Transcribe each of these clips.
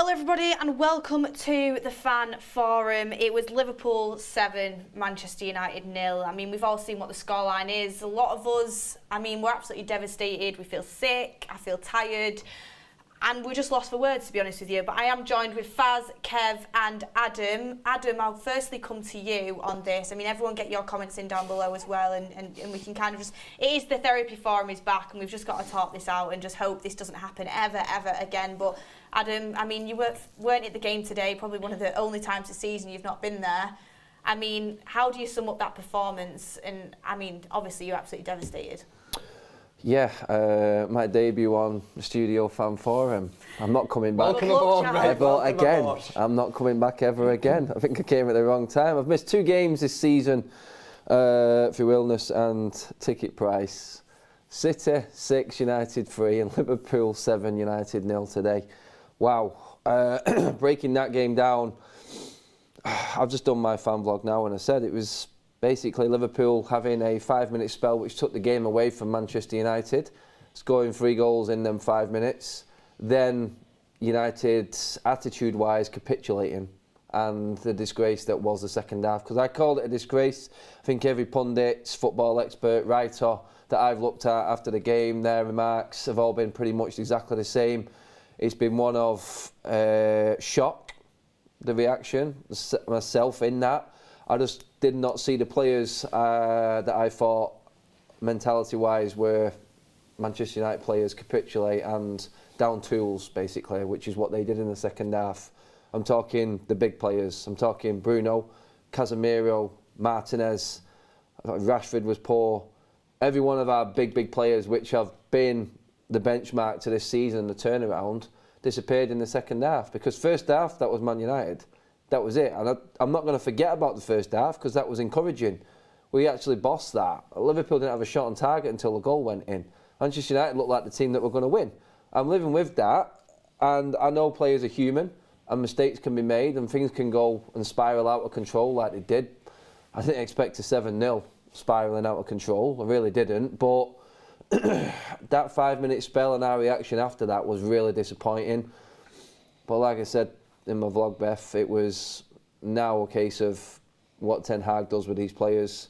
Hello everybody and welcome to the Fan Forum. It was Liverpool 7, Manchester United 0. I mean, we've all seen what the scoreline is. A lot of us, I mean, we're absolutely devastated. We feel sick, I feel tired, and we're just lost for words, to be honest with you. But I am joined with Faz, Kev and Adam. Adam, I'll firstly come to you on this. I mean, everyone get your comments in down below as well, and we can kind of just... It is the therapy forum is back, and we've just got to talk this out and just hope this doesn't happen ever again. But Adam, I mean, you weren't at the game today, probably one of the only times this season you've not been there. I mean, how do you sum up that performance? And, I mean, obviously you're absolutely devastated. Yeah, my debut on the Studio Fan Forum. I'm not coming back Welcome again. I'm not coming back ever again. I think I came at the wrong time. I've missed 2 games this season through illness and ticket price. City 6, United 3 and Liverpool 7, United 0 today. Wow. Breaking that game down, I've just done my fan vlog now, and I said it was basically Liverpool having a 5-minute spell which took the game away from Manchester United, scoring 3 goals in them 5 minutes. Then United, attitude-wise, capitulating, and the disgrace that was the second half. Because I called it a disgrace. I think every pundit, football expert, writer that I've looked at after the game, their remarks have all been pretty much exactly the same. It's been one of shock, the reaction, myself in that. I just did not see the players that I thought mentality-wise were Manchester United players capitulate and down tools, basically, which is what they did in the second half. I'm talking the big players. I'm talking Bruno, Casemiro, Martinez, Rashford was poor. Every one of our big players, which have been the benchmark to this season, the turnaround, disappeared in the second half. Because first half, that was Man United. That was it. And I'm not going to forget about the first half because that was encouraging. We actually bossed that. Liverpool didn't have a shot on target until the goal went in. Manchester United looked like the team that were going to win. I'm living with that, and I know players are human and mistakes can be made and things can go and spiral out of control like they did. I didn't expect a 7-0 spiralling out of control. I really didn't. But that 5-minute spell and our reaction after that was really disappointing. But like I said in my vlog, Beth, it was now a case of what Ten Hag does with these players,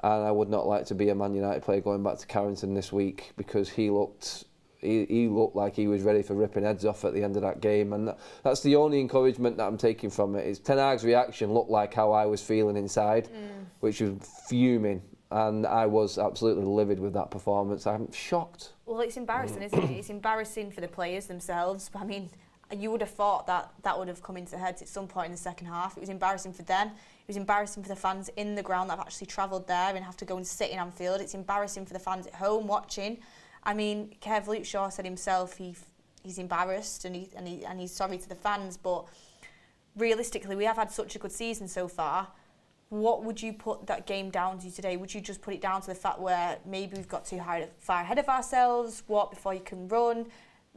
and I would not like to be a Man United player going back to Carrington this week because he looked like he was ready for ripping heads off at the end of that game, and that's the only encouragement that I'm taking from it. Is Ten Hag's reaction looked like how I was feeling inside, which was fuming, and I was absolutely livid with that performance. I'm shocked. Well, it's embarrassing, isn't it? It's embarrassing for the players themselves, but I mean, you would have thought that would have come into heads at some point in the second half. It was embarrassing for them. It was embarrassing for the fans in the ground that have actually travelled there and have to go and sit in Anfield. It's embarrassing for the fans at home watching. I mean, Kev Luke Shaw said himself he's embarrassed and he's sorry to the fans, but realistically, we have had such a good season so far. What would you put that game down to today? Would you just put it down to the fact where maybe we've got too far ahead of ourselves, walk before you can run,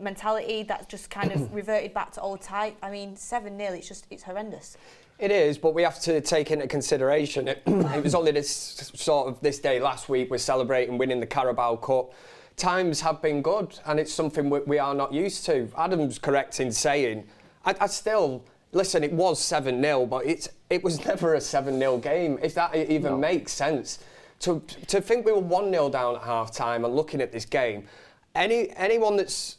mentality that's just kind of reverted back to old type? I mean, 7-0, it's horrendous. It is, but we have to take into consideration it was only this day last week we're celebrating winning the Carabao Cup. Times have been good, and it's something we are not used to. Adam's correct in saying, I still, listen, it was 7-0, but it was never a 7-0 game, if that even makes sense. To think we were 1-0 down at half-time and looking at this game, anyone that's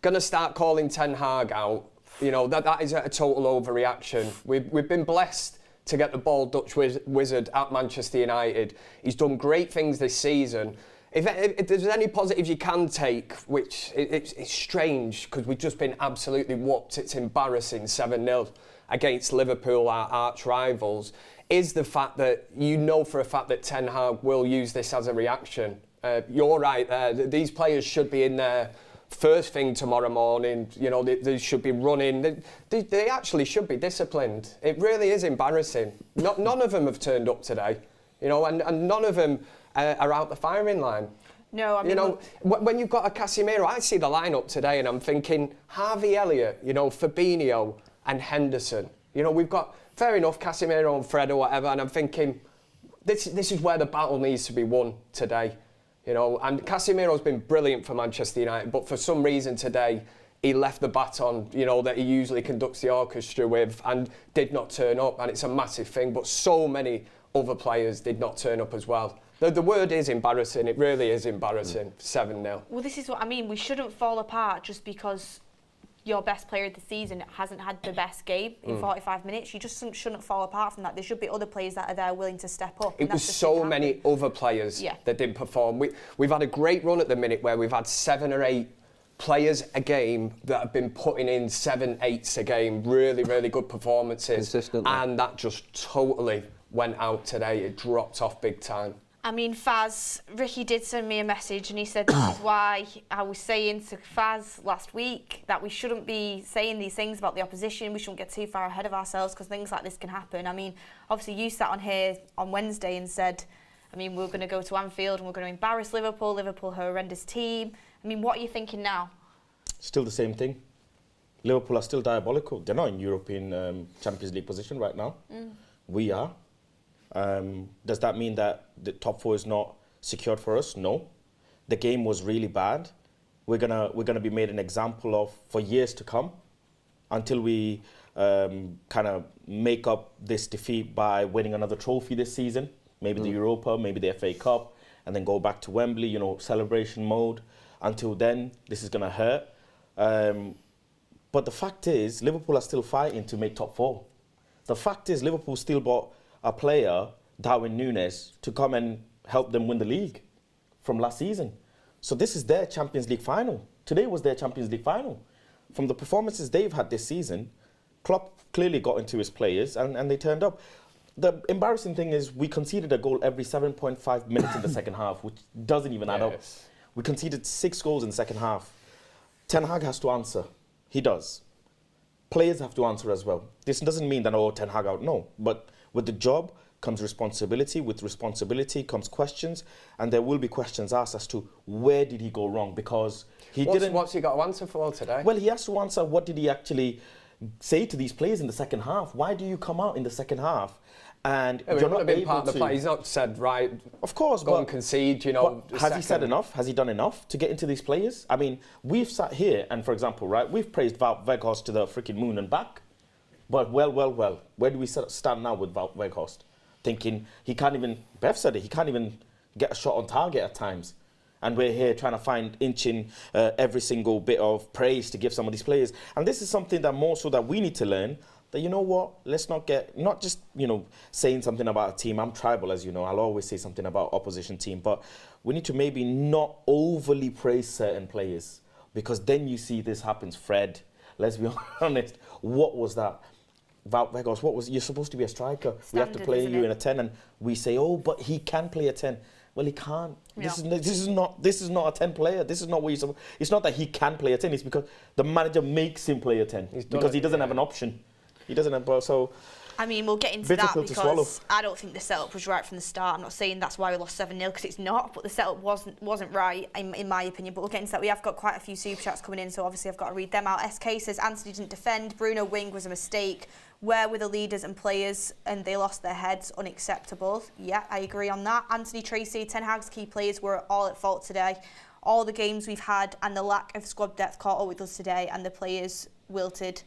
going to start calling Ten Hag out, you know, that is a total overreaction. We've been blessed to get the bald Dutch wizard at Manchester United. He's done great things this season. If there's any positives you can take, which it's strange because we've just been absolutely whooped. It's embarrassing, 7-0 against Liverpool, our arch rivals, is the fact that you know for a fact that Ten Hag will use this as a reaction. You're right there. These players should be in there first thing tomorrow morning. You know, they should be running. They actually should be disciplined. It really is embarrassing. None of them have turned up today, you know, and none of them are out the firing line. No, I mean, you know, when you've got a Casemiro, I see the lineup today and I'm thinking Harvey Elliott, you know, Fabinho and Henderson. You know, we've got, fair enough, Casemiro and Fred or whatever, and I'm thinking this is where the battle needs to be won today. You know, and Casemiro's been brilliant for Manchester United, but for some reason today, he left the baton, you know, that he usually conducts the orchestra with, and did not turn up, and it's a massive thing. But so many other players did not turn up as well. The word is embarrassing. It really is embarrassing. 7-0. Well, this is what I mean. We shouldn't fall apart just because your best player of the season hasn't had the best game in 45 minutes. You just shouldn't fall apart from that. There should be other players that are there willing to step up. It was so many other players that didn't perform. We've had a great run at the minute where we've had 7 or 8 players a game that have been putting in 7-8s a game. Really, really good performances. Consistently. And that just totally went out today. It dropped off big time. I mean, Faz, Ricky did send me a message and he said this is why I was saying to Faz last week that we shouldn't be saying these things about the opposition. We shouldn't get too far ahead of ourselves because things like this can happen. I mean, obviously you sat on here on Wednesday and said, I mean, we're going to go to Anfield and we're going to embarrass Liverpool. Liverpool are a horrendous team. I mean, what are you thinking now? Still the same thing. Liverpool are still diabolical. They're not in European Champions League position right now. We are. Does that mean that the top 4 is not secured for us? No. The game was really bad. We're gonna be made an example of for years to come, until we kind of make up this defeat by winning another trophy this season. Maybe the Europa, maybe the FA Cup, and then go back to Wembley. You know, celebration mode. Until then, this is gonna hurt. But the fact is, Liverpool are still fighting to make top 4. The fact is, Liverpool still bought a player, Darwin Núñez, to come and help them win the league from last season. So this is their Champions League final. Today was their Champions League final. From the performances they've had this season, Klopp clearly got into his players and they turned up. The embarrassing thing is we conceded a goal every 7.5 minutes in the second half, which doesn't even add up. We conceded 6 goals in the second half. Ten Hag has to answer. He does. Players have to answer as well. This doesn't mean that, oh, Ten Hag out. No. But with the job comes responsibility. With responsibility comes questions. And there will be questions asked as to where did he go wrong? Because he didn't... What's he got to answer for today? Well, he has to answer what did he actually say to these players in the second half. Why do you come out in the second half and you're not able part of the play. He's not said, right, of course, go and concede, you know. Has he said enough? Has he done enough to get into these players? I mean, we've sat here and, for example, right, we've praised Wout Weghorst to the freaking moon and back. But, well, where do we stand now with Wout Weghorst? Thinking he can't even, Bev said it, he can't even get a shot on target at times. And we're here trying to inching every single bit of praise to give some of these players. And this is something that more so that we need to learn, that, you know what, let's not get, not just, you know, saying something about a team. I'm tribal, as you know. I'll always say something about opposition team. But we need to maybe not overly praise certain players, because then you see this happens. Fred, let's be honest, what was that? Wout Weghorst, what was, you're supposed to be a striker. Standard, we have to play you in a 10, and we say, oh, but he can play a 10. Well, he can't. Yeah. This is not a 10 player. This is not what he's. It's not that he can play a 10. It's because the manager makes him play a 10 because he doesn't have an option. He doesn't have. So. I mean, we'll get into that because I don't think the setup was right from the start. I'm not saying that's why we lost 7-0 because it's not, but the setup wasn't right in my opinion. But we'll get into that. We have got quite a few super chats coming in, so obviously I've got to read them out. SK says Anthony didn't defend. Bruno wing was a mistake. Where were the leaders and players and they lost their heads? Unacceptable. Yeah, I agree on that. Anthony Tracy, Ten Hag's key players were all at fault today. All the games we've had and the lack of squad depth caught up with us today, and the players wilted.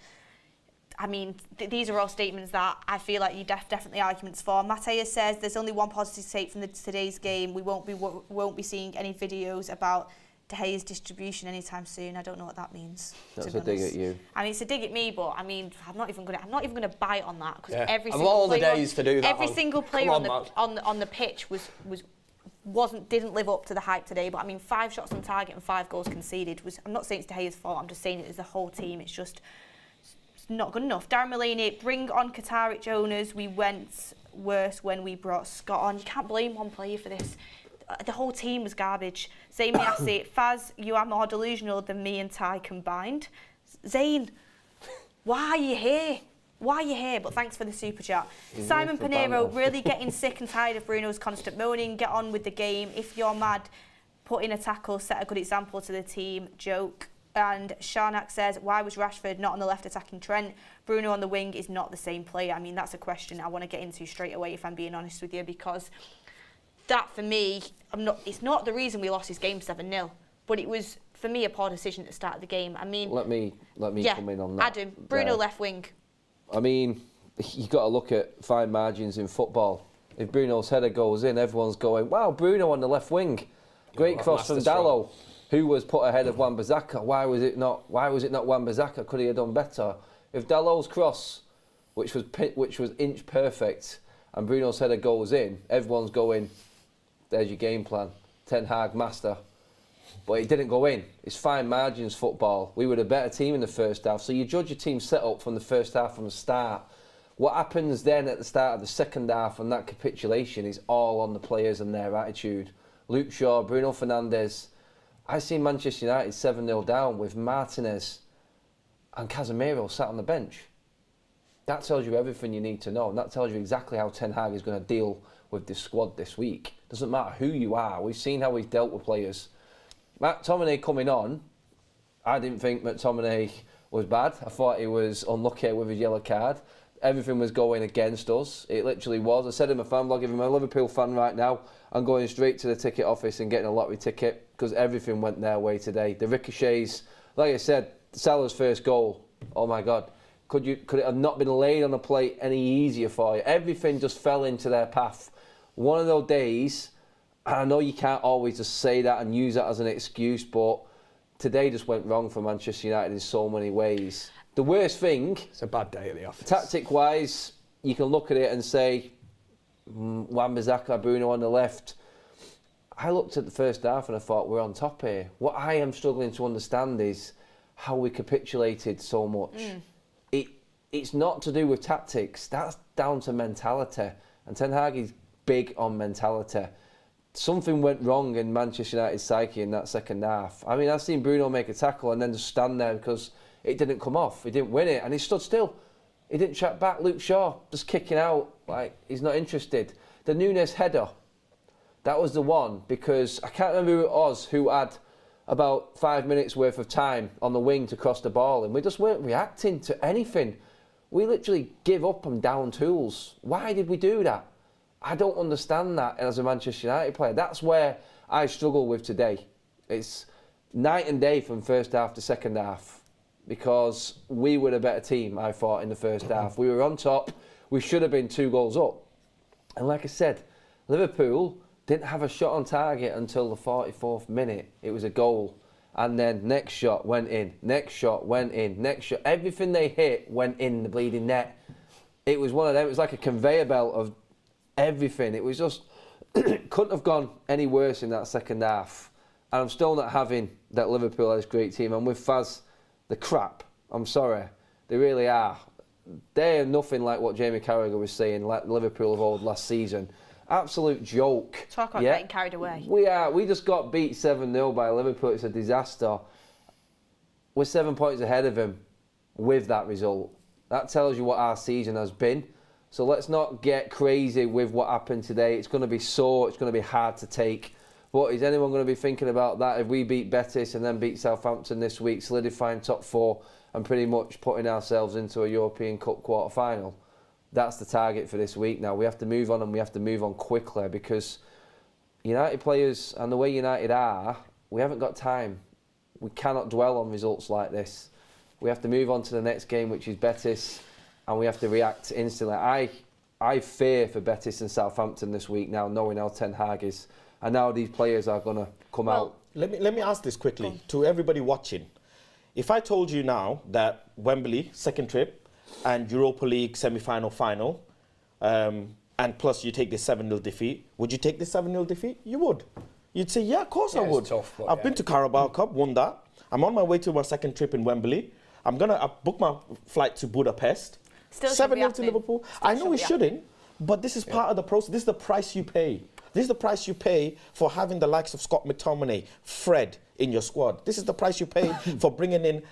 I mean, these are all statements that I feel like you definitely arguments for. Mateus says there's only one positive take from today's game. We won't be seeing any videos about De Gea's distribution anytime soon. I don't know what that means. That's a dig at you. I mean, it's a dig at me, but I mean, I'm not even gonna bite on that because every single player on the pitch didn't live up to the hype today. But I mean, 5 shots on target and 5 goals conceded I'm not saying it's De Gea's fault. I'm just saying it is the whole team. It's just not good enough. Darren Mulaney, bring on Qatari Jonas. We went worse when we brought Scott on. You can't blame one player for this. The whole team was garbage. Zayn Miassi, Faz, you are more delusional than me and Ty combined. Zayn, why are you here? Why are you here? But thanks for the super chat. Simon Pinero, really getting sick and tired of Bruno's constant moaning. Get on with the game. If you're mad, put in a tackle, set a good example to the team. Joke. And Sharnak says, why was Rashford not on the left attacking Trent? Bruno on the wing is not the same player. I mean, that's a question I want to get into straight away, if I'm being honest with you, because that for me, it's not the reason we lost this game 7-0. but it was, for me, a poor decision at the start of the game. I mean, Let me come in on that. Adam, Bruno left wing. I mean, you got to look at fine margins in football. If Bruno's header goes in, everyone's going, wow, Bruno on the left wing. Great cross from Dalot, who was put ahead of Wan-Bissaka. Why was it not Wan-Bissaka? Could he have done better? If Dalot's cross, which was inch perfect, and Bruno's header goes in, everyone's going, there's your game plan. Ten Hag master. But it didn't go in. It's fine margins football. We were the better team in the first half. So you judge your team set up from the first half from the start. What happens then at the start of the second half and that capitulation is all on the players and their attitude. Luke Shaw, Bruno Fernandes. I've seen Manchester United 7-0 down with Martinez and Casemiro sat on the bench. That tells you everything you need to know. And that tells you exactly how Ten Hag is going to deal with this squad this week. Doesn't matter who you are. We've seen how he's dealt with players. McTominay coming on, I didn't think McTominay was bad. I thought he was unlucky with his yellow card. Everything was going against us. It literally was. I said in my fan blog, if I'm a Liverpool fan right now, I'm going straight to the ticket office and getting a lottery ticket because everything went their way today. The ricochets, like I said, Salah's first goal. Oh my God. Could it have not been laid on a plate any easier for you? Everything just fell into their path. One of those days, and I know you can't always just say that and use that as an excuse, but today just went wrong for Manchester United in so many ways. The worst thing... It's a bad day at the office. Tactic-wise, you can look at it and say, Wan-Bissaka, Bruno on the left. I looked at the first half and I thought, we're on top here. What I am struggling to understand is how we capitulated so much. It's not to do with tactics. That's down to mentality. And Ten Hag is big on mentality. Something went wrong in Manchester United's psyche in that second half. I mean, I've seen Bruno make a tackle and then just stand there because it didn't come off. He didn't win it and he stood still. He didn't chat back. Luke Shaw just kicking out like he's not interested. The Nunes header, that was the one because I can't remember who it was who had about 5 minutes worth of time on the wing to cross the ball and we just weren't reacting to anything. We literally give up on down tools. Why did we do that? I don't understand that as a Manchester United player. That's where I struggle with today. It's night and day from first half to second half because we were the better team, I thought, in the first half. We were on top. We should have been 2 goals up. And like I said, Liverpool didn't have a shot on target until the 44th minute. It was a goal. And then next shot went in, next shot went in, next shot. Everything they hit went in the bleeding net. It was one of them. It was like a conveyor belt of everything. It was just, couldn't have gone any worse in that second half. And I'm still not having that Liverpool are this great team. And with Faz, the crap, I'm sorry, they really are. They are nothing like what Jamie Carragher was saying, like Liverpool of old last season. Absolute joke. Talk about getting carried away. We just got beat 7-0 by Liverpool. It's a disaster. We're 7 points ahead of them with that result. That tells you what our season has been. So let's not get crazy with what happened today. It's going to be sore. It's going to be hard to take. But is anyone going to be thinking about that if we beat Betis and then beat Southampton this week, solidifying top 4 and pretty much putting ourselves into a European Cup quarter-final? That's the target for this week now. We have to move on and we have to move on quickly because United players and the way United are, we haven't got time. We cannot dwell on results like this. We have to move on to the next game, which is Betis, and we have to react instantly. I fear for Betis and Southampton this week now, knowing how Ten Hag is, and now these players are going to come out. Let me ask this quickly to everybody watching. If I told you now that Wembley, second trip, and Europa League semi-final, final, and plus you take this 7-0 defeat, would you take this 7-0 defeat? You would. You'd say, yeah, of course I would. It's tough, but I've been to Carabao Cup, won that. I'm on my way to my second trip in Wembley. I've booked my flight to Budapest. Still 7-0 to Liverpool. I know we shouldn't, but this is part of the process. This is the price you pay. This is the price you pay for having the likes of Scott McTominay, Fred in your squad. This is the price you pay for bringing in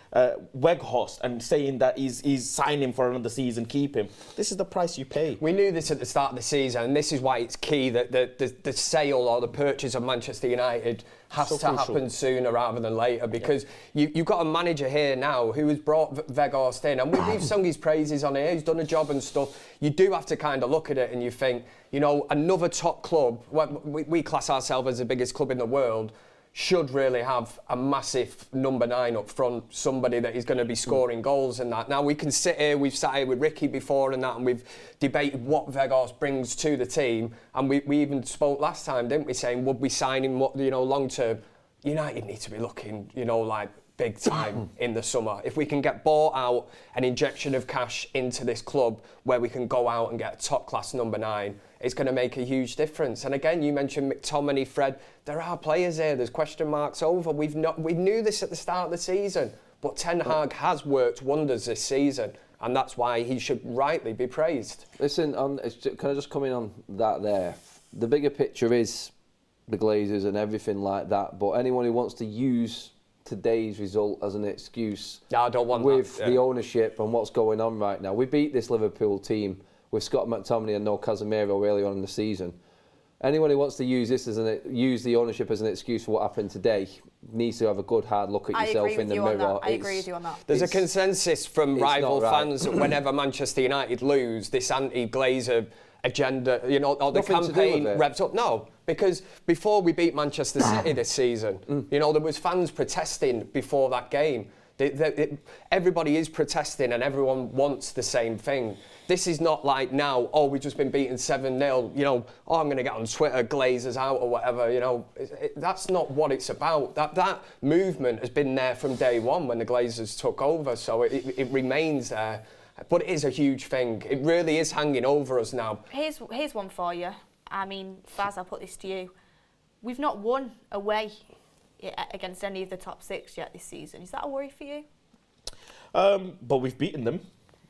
Weghorst and saying that he's signing for another season, keep him. This is the price you pay. We knew this at the start of the season, and this is why it's key that the sale or the purchase of Manchester United has to happen sooner rather than later, because you've got a manager here now who has brought Weghorst in, and we've sung his praises on here, he's done a job and stuff. You do have to kind of look at it and you think, you know, another top club, we class ourselves as the biggest club in the world, should really have a massive number 9 up front, somebody that is going to be scoring goals and that. Now, we can sit here, we've sat here with Ricky before and that, and we've debated what Weghorst brings to the team, and we even spoke last time, didn't we, saying, would we sign him, long term? United need to be looking, like, big time in the summer. If we can get bought out, an injection of cash into this club where we can go out and get a top-class number 9, it's going to make a huge difference. And again, you mentioned McTominay, Fred. There are players here. There's question marks over. We knew this at the start of the season, but Ten Hag has worked wonders this season, and that's why he should rightly be praised. Listen, can I just come in on that there? The bigger picture is the Glazers and everything like that, but anyone who wants to use today's result as an excuse I don't want with that, the ownership and what's going on right now. We beat this Liverpool team with Scott McTominay and no Casemiro early on in the season. Anyone who wants to use this use the ownership as an excuse for what happened today needs to have a good hard look at yourself in the mirror. I agree with you on that. There's a consensus from rival fans that whenever Manchester United lose, this anti-Glazer agenda, or the campaign revs up. No, because before we beat Manchester City this season, there was fans protesting before that game. Everybody is protesting and everyone wants the same thing. This is not like now, we've just been beaten 7-0, I'm going to get on Twitter, Glazers out or whatever, that's not what it's about. That movement has been there from day one when the Glazers took over, so it remains there. But it is a huge thing. It really is hanging over us now. Here's one for you. I mean, Faz, I'll put this to you. We've not won away against any of the top 6 yet this season. Is that a worry for you? But we've beaten them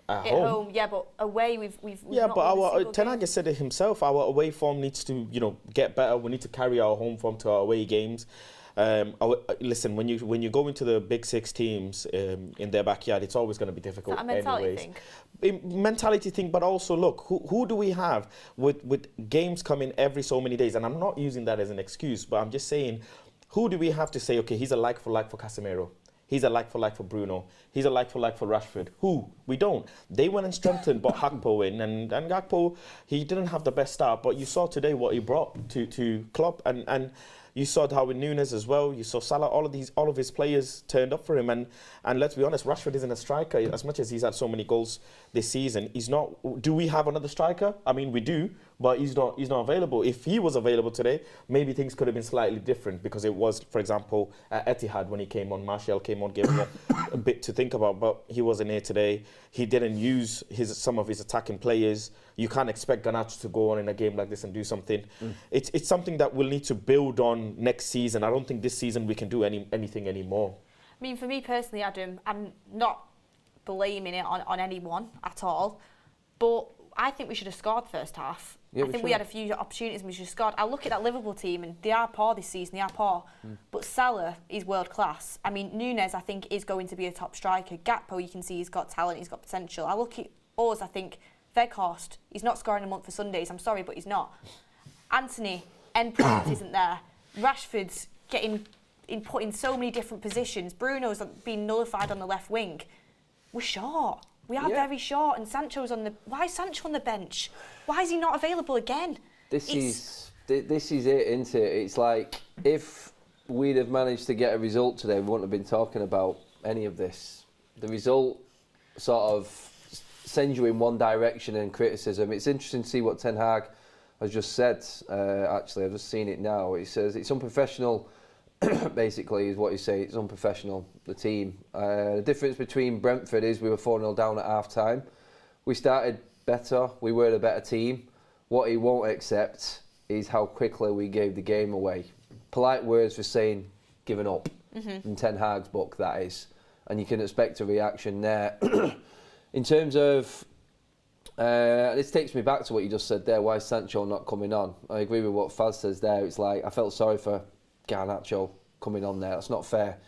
at home. Yeah, but away we've yeah, not but won our Ten Hag has said it himself. Our away form needs to get better. We need to carry our home form to our away games. Listen, when you go into the big 6 teams in their backyard, it's always going to be difficult. Is that a mentality thing? Mentality thing, but also look, who do we have with games coming every so many days? And I'm not using that as an excuse, but I'm just saying, who do we have to say, okay, he's a like for Casemiro? He's a like for Bruno. He's a like for Rashford. Who? We don't. They went and strengthened, brought Gakpo in, and Gakpo, he didn't have the best start, but you saw today what he brought to Klopp, and you saw how with Nunes as well. You saw Salah. All of his players turned up for him, and let's be honest, Rashford isn't a striker. As much as he's had so many goals this season, he's not. Do we have another striker? I mean, we do, but he's not available. If he was available today, maybe things could have been slightly different, because it was, for example, at Etihad when he came on, Martial came on, gave him a bit to think about, but he wasn't here today. He didn't use some of his attacking players. You can't expect Garnacho to go on in a game like this and do something. It's something that we'll need to build on next season. I don't think this season we can do anything anymore. I mean, for me personally, Adam, I'm not blaming it on anyone at all, but I think we should have scored first half. Yeah, I think we had a few opportunities and we should have scored. I look at that Liverpool team and they are poor this season, they are poor. But Salah is world class. I mean, Nunes, I think, is going to be a top striker. Gakpo, you can see he's got talent, he's got potential. I look at us, I think, Weghorst, he's not scoring a month for Sundays, I'm sorry, but he's not. Anthony, end product isn't there. Rashford's getting put in so many different positions. Bruno's been nullified on the left wing. We're short. We are very short, and Sancho's on the... Why is Sancho on the bench? Why is he not available again? This is it, isn't it? It's like, if we'd have managed to get a result today, we wouldn't have been talking about any of this. The result sort of sends you in one direction in criticism. It's interesting to see what Ten Hag has just said. Actually, I've just seen it now. He says it's unprofessional, basically, is what he's saying. It's unprofessional, the team. The difference between Brentford is we were 4-0 down at half-time. We started better. We were the better team. What he won't accept is how quickly we gave the game away. Polite words for saying giving up. In Ten Hag's book, that is. And you can expect a reaction there. In terms of, this takes me back to what you just said there, why is Sancho not coming on? I agree with what Faz says there. It's like, I felt sorry for Garnacho coming on there. That's not fair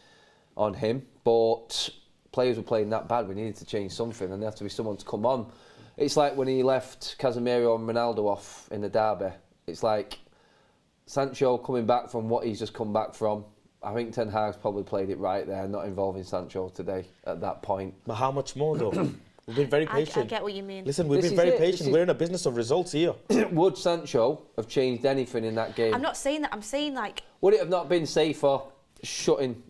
on him. But players were playing that bad, we needed to change something, and there has to be someone to come on. It's like when he left Casemiro and Ronaldo off in the derby. It's like Sancho coming back from what he's just come back from. I think Ten Hag's probably played it right there, not involving Sancho today at that point. But how much more though? We've been very I patient. get what you mean. Listen, we've This been is very it. patient. We're in a business of results here. Would Sancho have changed anything in that game? I'm not saying that. I'm saying like. Would it have not been safer shutting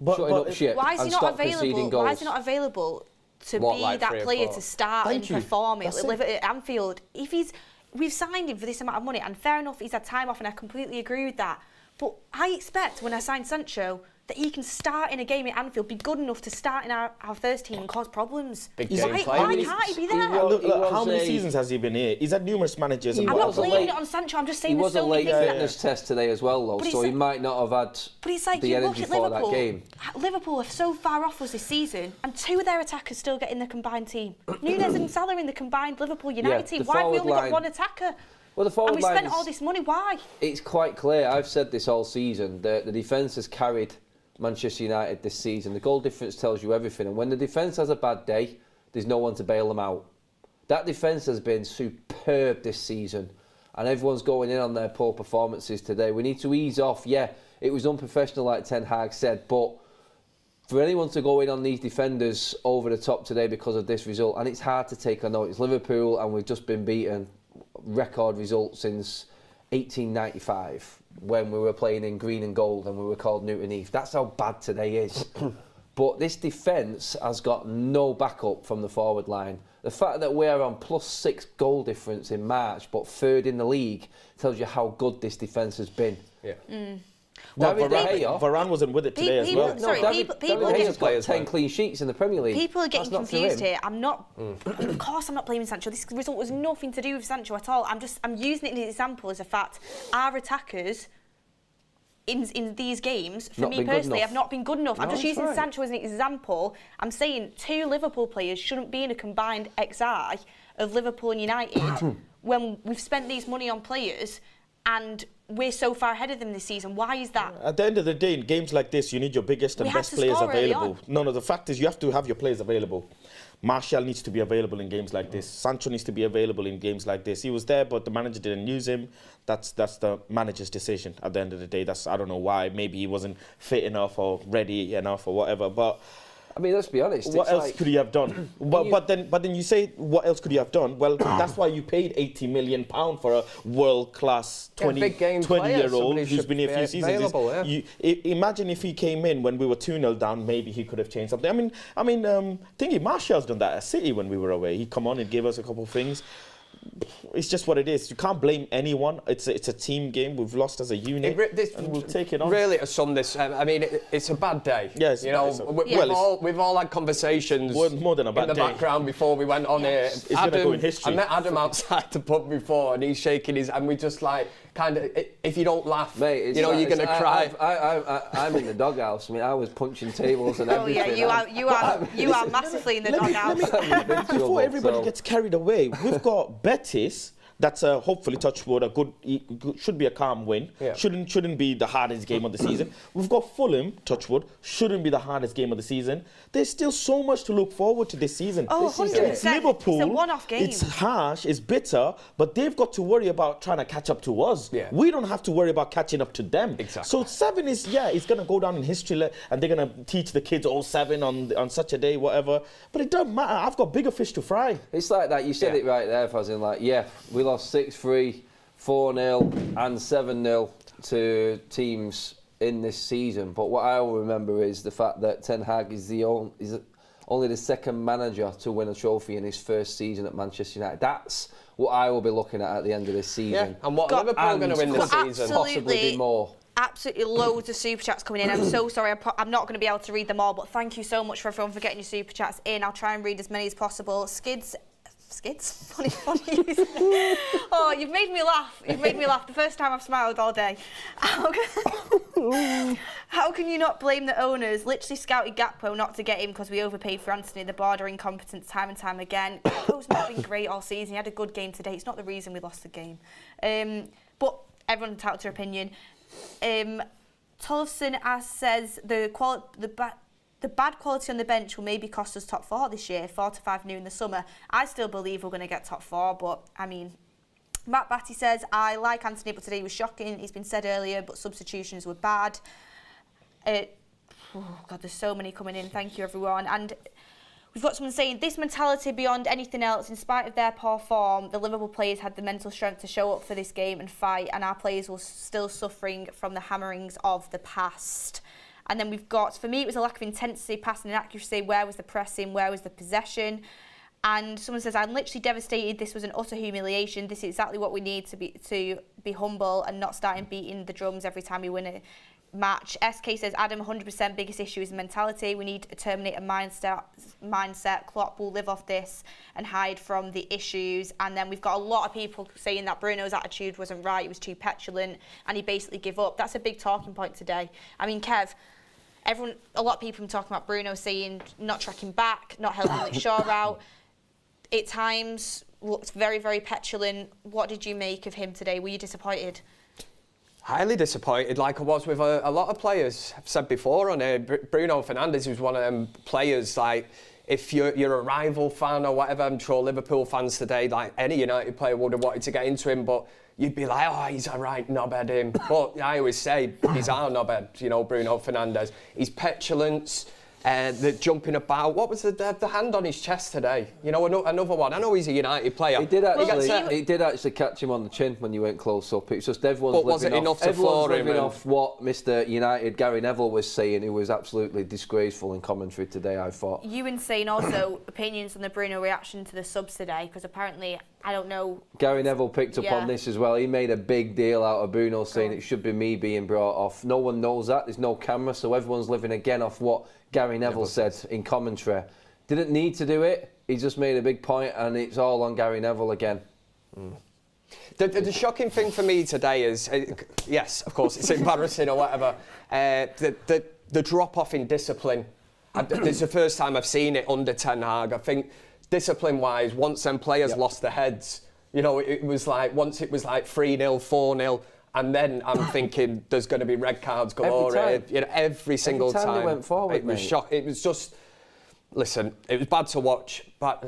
up shit Why is and he not stop conceding available? goals? Why is he not available to What, be like that 3 or player 4? to start Thank and you. perform That's at Anfield? If we've signed him for this amount of money, and fair enough, he's had time off, and I completely agree with that. But I expect when I sign Sancho that he can start in a game at Anfield, be good enough to start in our first team and cause problems. Big Why, game player. why can't he be there? was- Look, how was many a- seasons has he been here? He's had numerous managers. And I'm not was a blaming late- it on Sancho. I'm just He saying there's was a so many late things. fitness test today as well, though, But so it's he might not have had But it's like the you look energy at for Liverpool. that game. Liverpool are so far off us this season, and 2 of their attackers still get in the combined team. Nunez and Salah in the combined Liverpool United team. the Why have we forward only line- got one attacker? Well, the forward And we line spent is- all this money. Why? It's quite clear. I've said this all season. The defence has carried Manchester United this season. The goal difference tells you everything. And when the defence has a bad day, there's no one to bail them out. That defence has been superb this season. And everyone's going in on their poor performances today. We need to ease off. Yeah, it was unprofessional, like Ten Hag said. But for anyone to go in on these defenders over the top today because of this result, and it's hard to take. I know it's Liverpool and we've just been beaten. Record result since 1895 when we were playing in green and gold and we were called Newton Heath. That's how bad today is. But this defence has got no backup from the forward line. The fact that we're on +6 goal difference in March but 3rd in the league tells you how good this defence has been. Yeah. Well, David De Gea- Varane wasn't with it today as People- well. sorry, David people De are Gea's getting- got players, 10 man. clean sheets in the Premier League. People are getting That's not for confused him. here. I'm not. Of course, I'm not blaming Sancho. This result was nothing to do with Sancho at all. I'm using it as an example as a fact. Our attackers in these games, for Not me been good personally, enough. have not been good enough. I'm No, just that's using right. Sancho as an example. I'm saying 2 Liverpool players shouldn't be in a combined XI of Liverpool and United when we've spent these money on players and we're so far ahead of them this season. Why is that? At the end of the day, in games like this, you need your biggest and We had best to players score early available. No, the fact is you have to have your players available. Martial needs to be available in games like this. Sancho needs to be available in games like this. He was there, but the manager didn't use him. That's the manager's decision at the end of the day. I don't know why. Maybe he wasn't fit enough or ready enough or whatever. But I mean, let's be honest. what it's else like- could he have done? But then you say, what else could he have done? Well, that's why you paid £80 million for a world-class Yeah, big game player, 20-year-old somebody who's should been here a few be seasons. available, yeah. Imagine if he came in when we were 2-0 down, maybe he could have changed something. Thingy, Martial's done that at City when we were away. He come on and gave us a couple of things. It's just what it is. You can't blame anyone. It's a team game. We've lost as a unit, and we'll take it on. Really, to sum this, it's a bad day. Yes, you know, it's a- we've all had conversations More than a bad in the day. background before we went on here. It's gonna go in history. I met Adam outside the pub before, and he's shaking his, and we just like kind of, if you don't laugh, Mate, it's you know, like- you're gonna cry. I'm in the doghouse. I mean, I was punching tables and Oh everything. yeah, you are massively in the doghouse. Before everybody gets carried away, we've got Betis. That's hopefully, touch wood, should be a calm win. Yeah. Shouldn't be the hardest game of the season. We've got Fulham, touch wood, shouldn't be the hardest game of the season. There's still so much to look forward to this season. Oh, This season. 100%. Liverpool, It's a one-off game. It's harsh, it's bitter, but they've got to worry about trying to catch up to us. Yeah. We don't have to worry about catching up to them. Exactly. So 7 is, it's going to go down in history, and they're going to teach the kids, 7 on such a day, whatever. But it doesn't matter. I've got bigger fish to fry. It's like that. You said Yeah. it right there, Fazin. Like, we lost 6-3, 4-0, and 7-0 to teams in this season. But what I will remember is the fact that Ten Hag is only the second manager to win a trophy in his first season at Manchester United. That's what I will be looking at the end of this Yeah, season. and what Liverpool going to win this Got season? Possibly be more. Absolutely loads of super chats coming in. I'm so sorry, I'm not going to be able to read them all, but thank you so much for everyone for getting your super chats in. I'll try and read as many as possible. Skids? Funny. Oh, you've made me laugh. The first time I've smiled all day. How can you not blame the owners? Literally scouted Gakpo not to get him because we overpaid for Anthony, the border incompetence time and time again. Gakpo's not been great all season. He had a good game today. It's not the reason we lost the game. But everyone entitled to their opinion. Tollefson says the bad quality on the bench will maybe cost us top 4 this year, 4 to 5 new in the summer. I still believe we're going to get top 4, but I mean, Matt Batty says, I like Anthony, but today was shocking. It's been said earlier, but substitutions were bad. God, there's so many coming in. Thank you, everyone. And We've got someone saying, this mentality beyond anything else, in spite of their poor form, the Liverpool players had the mental strength to show up for this game and fight, and our players were still suffering from the hammerings of the past. And then we've got, for me, it was a lack of intensity, passing and accuracy. Where was the pressing? Where was the possession? And someone says, I'm literally devastated. This was an utter humiliation. This is exactly what we need to be humble and not starting beating the drums every time we win a match. SK says, Adam, 100% biggest issue is mentality. We need to terminate a mindset. Klopp will live off this and hide from the issues. And then we've got a lot of people saying that Bruno's attitude wasn't right. He was too petulant and he basically gave up. That's a big talking point today. I mean, Kev, a lot of people have been talking about Bruno saying not tracking back, not helping Luke Shaw out. At times looked very, very petulant. What did you make of him today? Were you disappointed? Highly disappointed, like I was with a lot of players. I've said before on here, Bruno Fernandes was one of them players, like, if you're a rival fan or whatever, I'm sure Liverpool fans today, like any United player would have wanted to get into him, but you'd be like, oh, he's a right knobhead him. But I always say, he's our knobhead, you know, Bruno Fernandes. His petulance, the jumping about. What was the hand on his chest today? You know, another one. I know he's a United player. He did actually catch him on the chin when you went close up. It's just everyone's living off what Mr. United Gary Neville was saying. It was absolutely disgraceful in commentary today, I thought. You and saying also opinions on the Bruno reaction to the subs today, because apparently, I don't know. Gary Neville picked up on this as well. He made a big deal out of Bruno saying it should be me being brought off. No one knows that. There's no camera, so everyone's living again off what Gary Neville said in commentary. Didn't need to do it. He just made a big point, and it's all on Gary Neville again. The shocking thing for me today is, yes, of course, it's embarrassing or whatever, the drop-off in discipline. It's the first time I've seen it under Ten Hag. I think discipline-wise, once them players lost their heads, you know, it was like, once it was like 3-0, 4-0, and then I'm thinking there's going to be red cards galore. Every single time. Every time they went forward, it was shocking. It was just, listen, it was bad to watch, but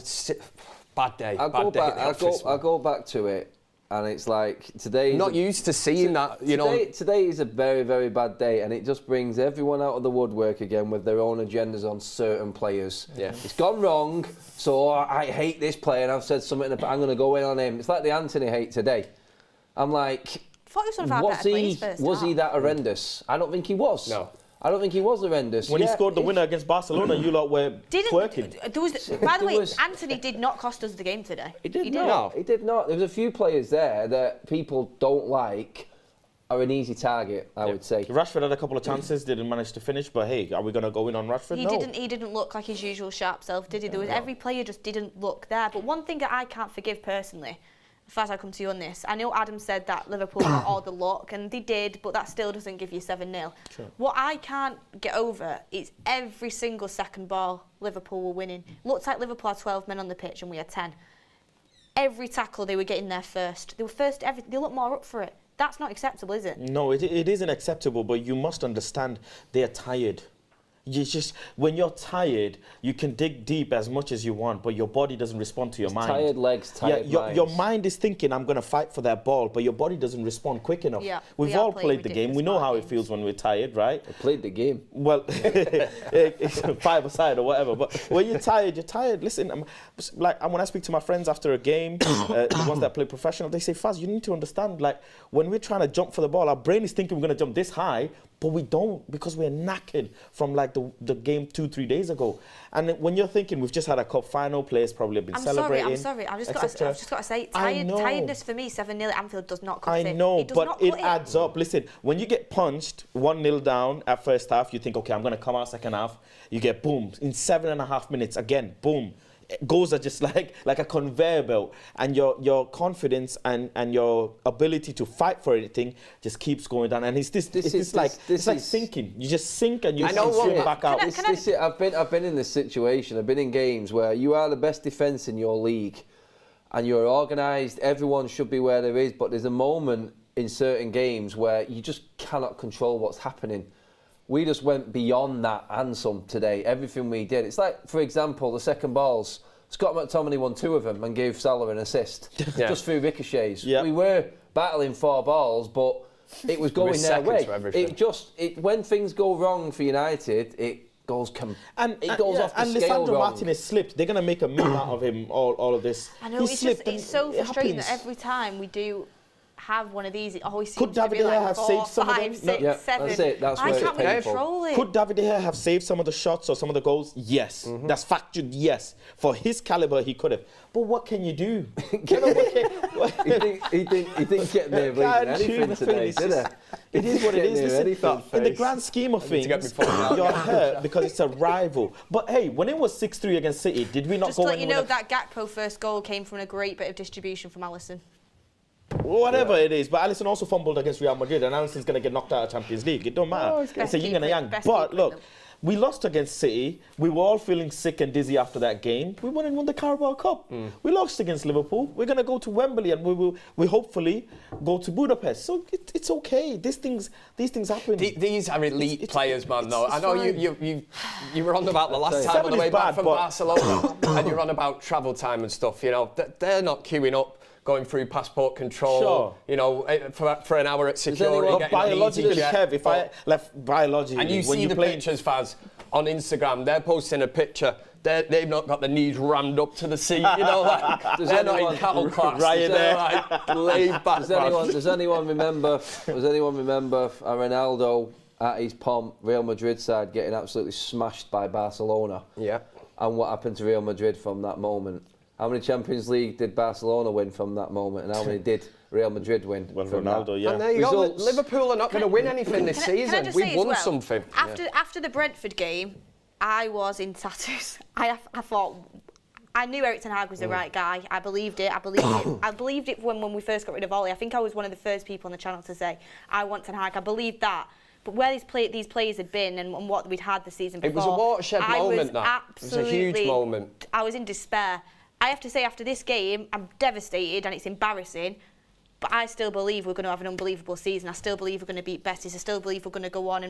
bad day. I'll go back to it, and it's like today. Not used to seeing that, you know. Today is a very, very bad day, and it just brings everyone out of the woodwork again with their own agendas on certain players. Yeah. It's gone wrong, so I hate this player, and I've said something. I'm going to go in on him. It's like the Anthony hate today. I'm like. Was he that horrendous? I don't think he was. No. I don't think he was horrendous. When he scored the winner against Barcelona, you lot were twerking. By the way, Anthony did not cost us the game today. He did not. He did not. There was a few players there that people don't like, are an easy target, I would say. Rashford had a couple of chances, didn't manage to finish, but hey, are we going to go in on Rashford? He didn't look like his usual sharp self, did he? Every player just didn't look there. But one thing that I can't forgive personally, as far as I come to you on this, I know Adam said that Liverpool got all the luck, and they did, but that still doesn't give you 7-0. Sure. What I can't get over is every single second ball Liverpool were winning. Looked like Liverpool had 12 men on the pitch and we had 10. Every tackle they were getting there first. They were first, they looked more up for it. That's not acceptable, is it? No, it isn't acceptable, but you must understand they're tired. When you're tired, you can dig deep as much as you want, but your body doesn't respond to your mind. Tired legs, tired minds. Your mind is thinking, I'm going to fight for that ball, but your body doesn't respond quick enough. Yeah, We've all played the game. We know how it feels when we're tired, right? I played the game. Well, it's 5-a-side or whatever, but when you're tired, Listen, when I speak to my friends after a game, the ones that play professional, they say, Faz, you need to understand, like, when we're trying to jump for the ball, our brain is thinking we're going to jump this high, but we don't, because we're knackered from like the game 2-3 days ago. And when you're thinking we've just had a cup final, players probably have been celebrating. I'm sorry. I've just got to say, tiredness for me, 7-0 at Anfield does not cut it. I know, but it adds up. Listen, when you get punched 1-0 down at first half, you think, okay, I'm going to come out second half. You get boom. In 7.5 minutes, again, boom. Goals are just like a conveyor belt, and your confidence and your ability to fight for anything just keeps going down. And it's like sinking. You just sink and you swim back out. I've been in this situation. I've been in games where you are the best defence in your league, and you're organised. Everyone should be where there is, but there's a moment in certain games where you just cannot control what's happening. We just went beyond that and some today. Everything we did. It's like, for example, the second balls. Scott McTominay won 2 of them and gave Salah an assist just through ricochets. Yep. We were battling 4 balls, but it was going their way. When things go wrong for United, goes and off the and scale Lisandro wrong. Martinez slipped. They're gonna make a meme out of him. All of this. I know, He it's slipped just, it's and so it frustrating that happens. every time we do have one of these, it always Could seems to David be De Gea like have 4, saved some of 5, them? 6, Yeah, 7. that's it. That's I where it's can't painful. control it. Could David De Gea have saved some of the shots or some of the goals? Yes, that's factual. Yes, for his caliber, he could have. But what can you do? He didn't get near bleeding anything today, did he? It is what it is. Listen, in the grand scheme of things, get me falling out. you're hurt because it's a rival. But hey, when it was 6-3 against City, did we not Just go to let you and win know, a- that Gakpo first goal came from a great bit of distribution from Alisson. Whatever it is, but Alisson also fumbled against Real Madrid, and Alisson's going to get knocked out of Champions League. It don't matter. Best It's a yin and a keeper- yang. best But keeper in look, them. we lost against City. We were all feeling sick and dizzy after that game. We went and won the Carabao Cup. We lost against Liverpool. We're going to go to Wembley, and we hopefully go to Budapest. So it's okay. These things happen. These are elite It's- players, man. it's Though I know fine. you were on about the last time on Seven the is way back bad, from but- Barcelona, and you're on about travel time and stuff. You know, they're not queuing up, going through passport control. Sure. You know, for an hour at security. But getting an biologically, EasyJet. Kev, if I left biologically, And you when see you the play, pictures, Faz, on Instagram. They're posting a picture. They've not got the knees rammed up to the seat. You know, like they're not in cattle class. Right They're there. like laid back. Does anyone remember a Ronaldo at his pomp, Real Madrid side, getting absolutely smashed by Barcelona? Yeah. And what happened to Real Madrid from that moment? How many Champions League did Barcelona win from that moment, and how many did Real Madrid win? well, from Ronaldo, that? yeah. And there you go. Results. Liverpool are not going to win anything this Can I season. just say We've as won well, something. After the Brentford game, I was in tatters. I thought, I knew Erik ten Hag was the right guy. I believed it. I believed it when we first got rid of Ollie. I think I was one of the first people on the channel to say, I want Ten Hag. I believed that. But where these players had been and what we'd had the season before, It was a watershed moment, that. It was a huge absolutely- moment. I was in despair. I have to say, after this game, I'm devastated and it's embarrassing. But I still believe we're going to have an unbelievable season. I still believe we're going to beat Betis. I still believe we're going to go on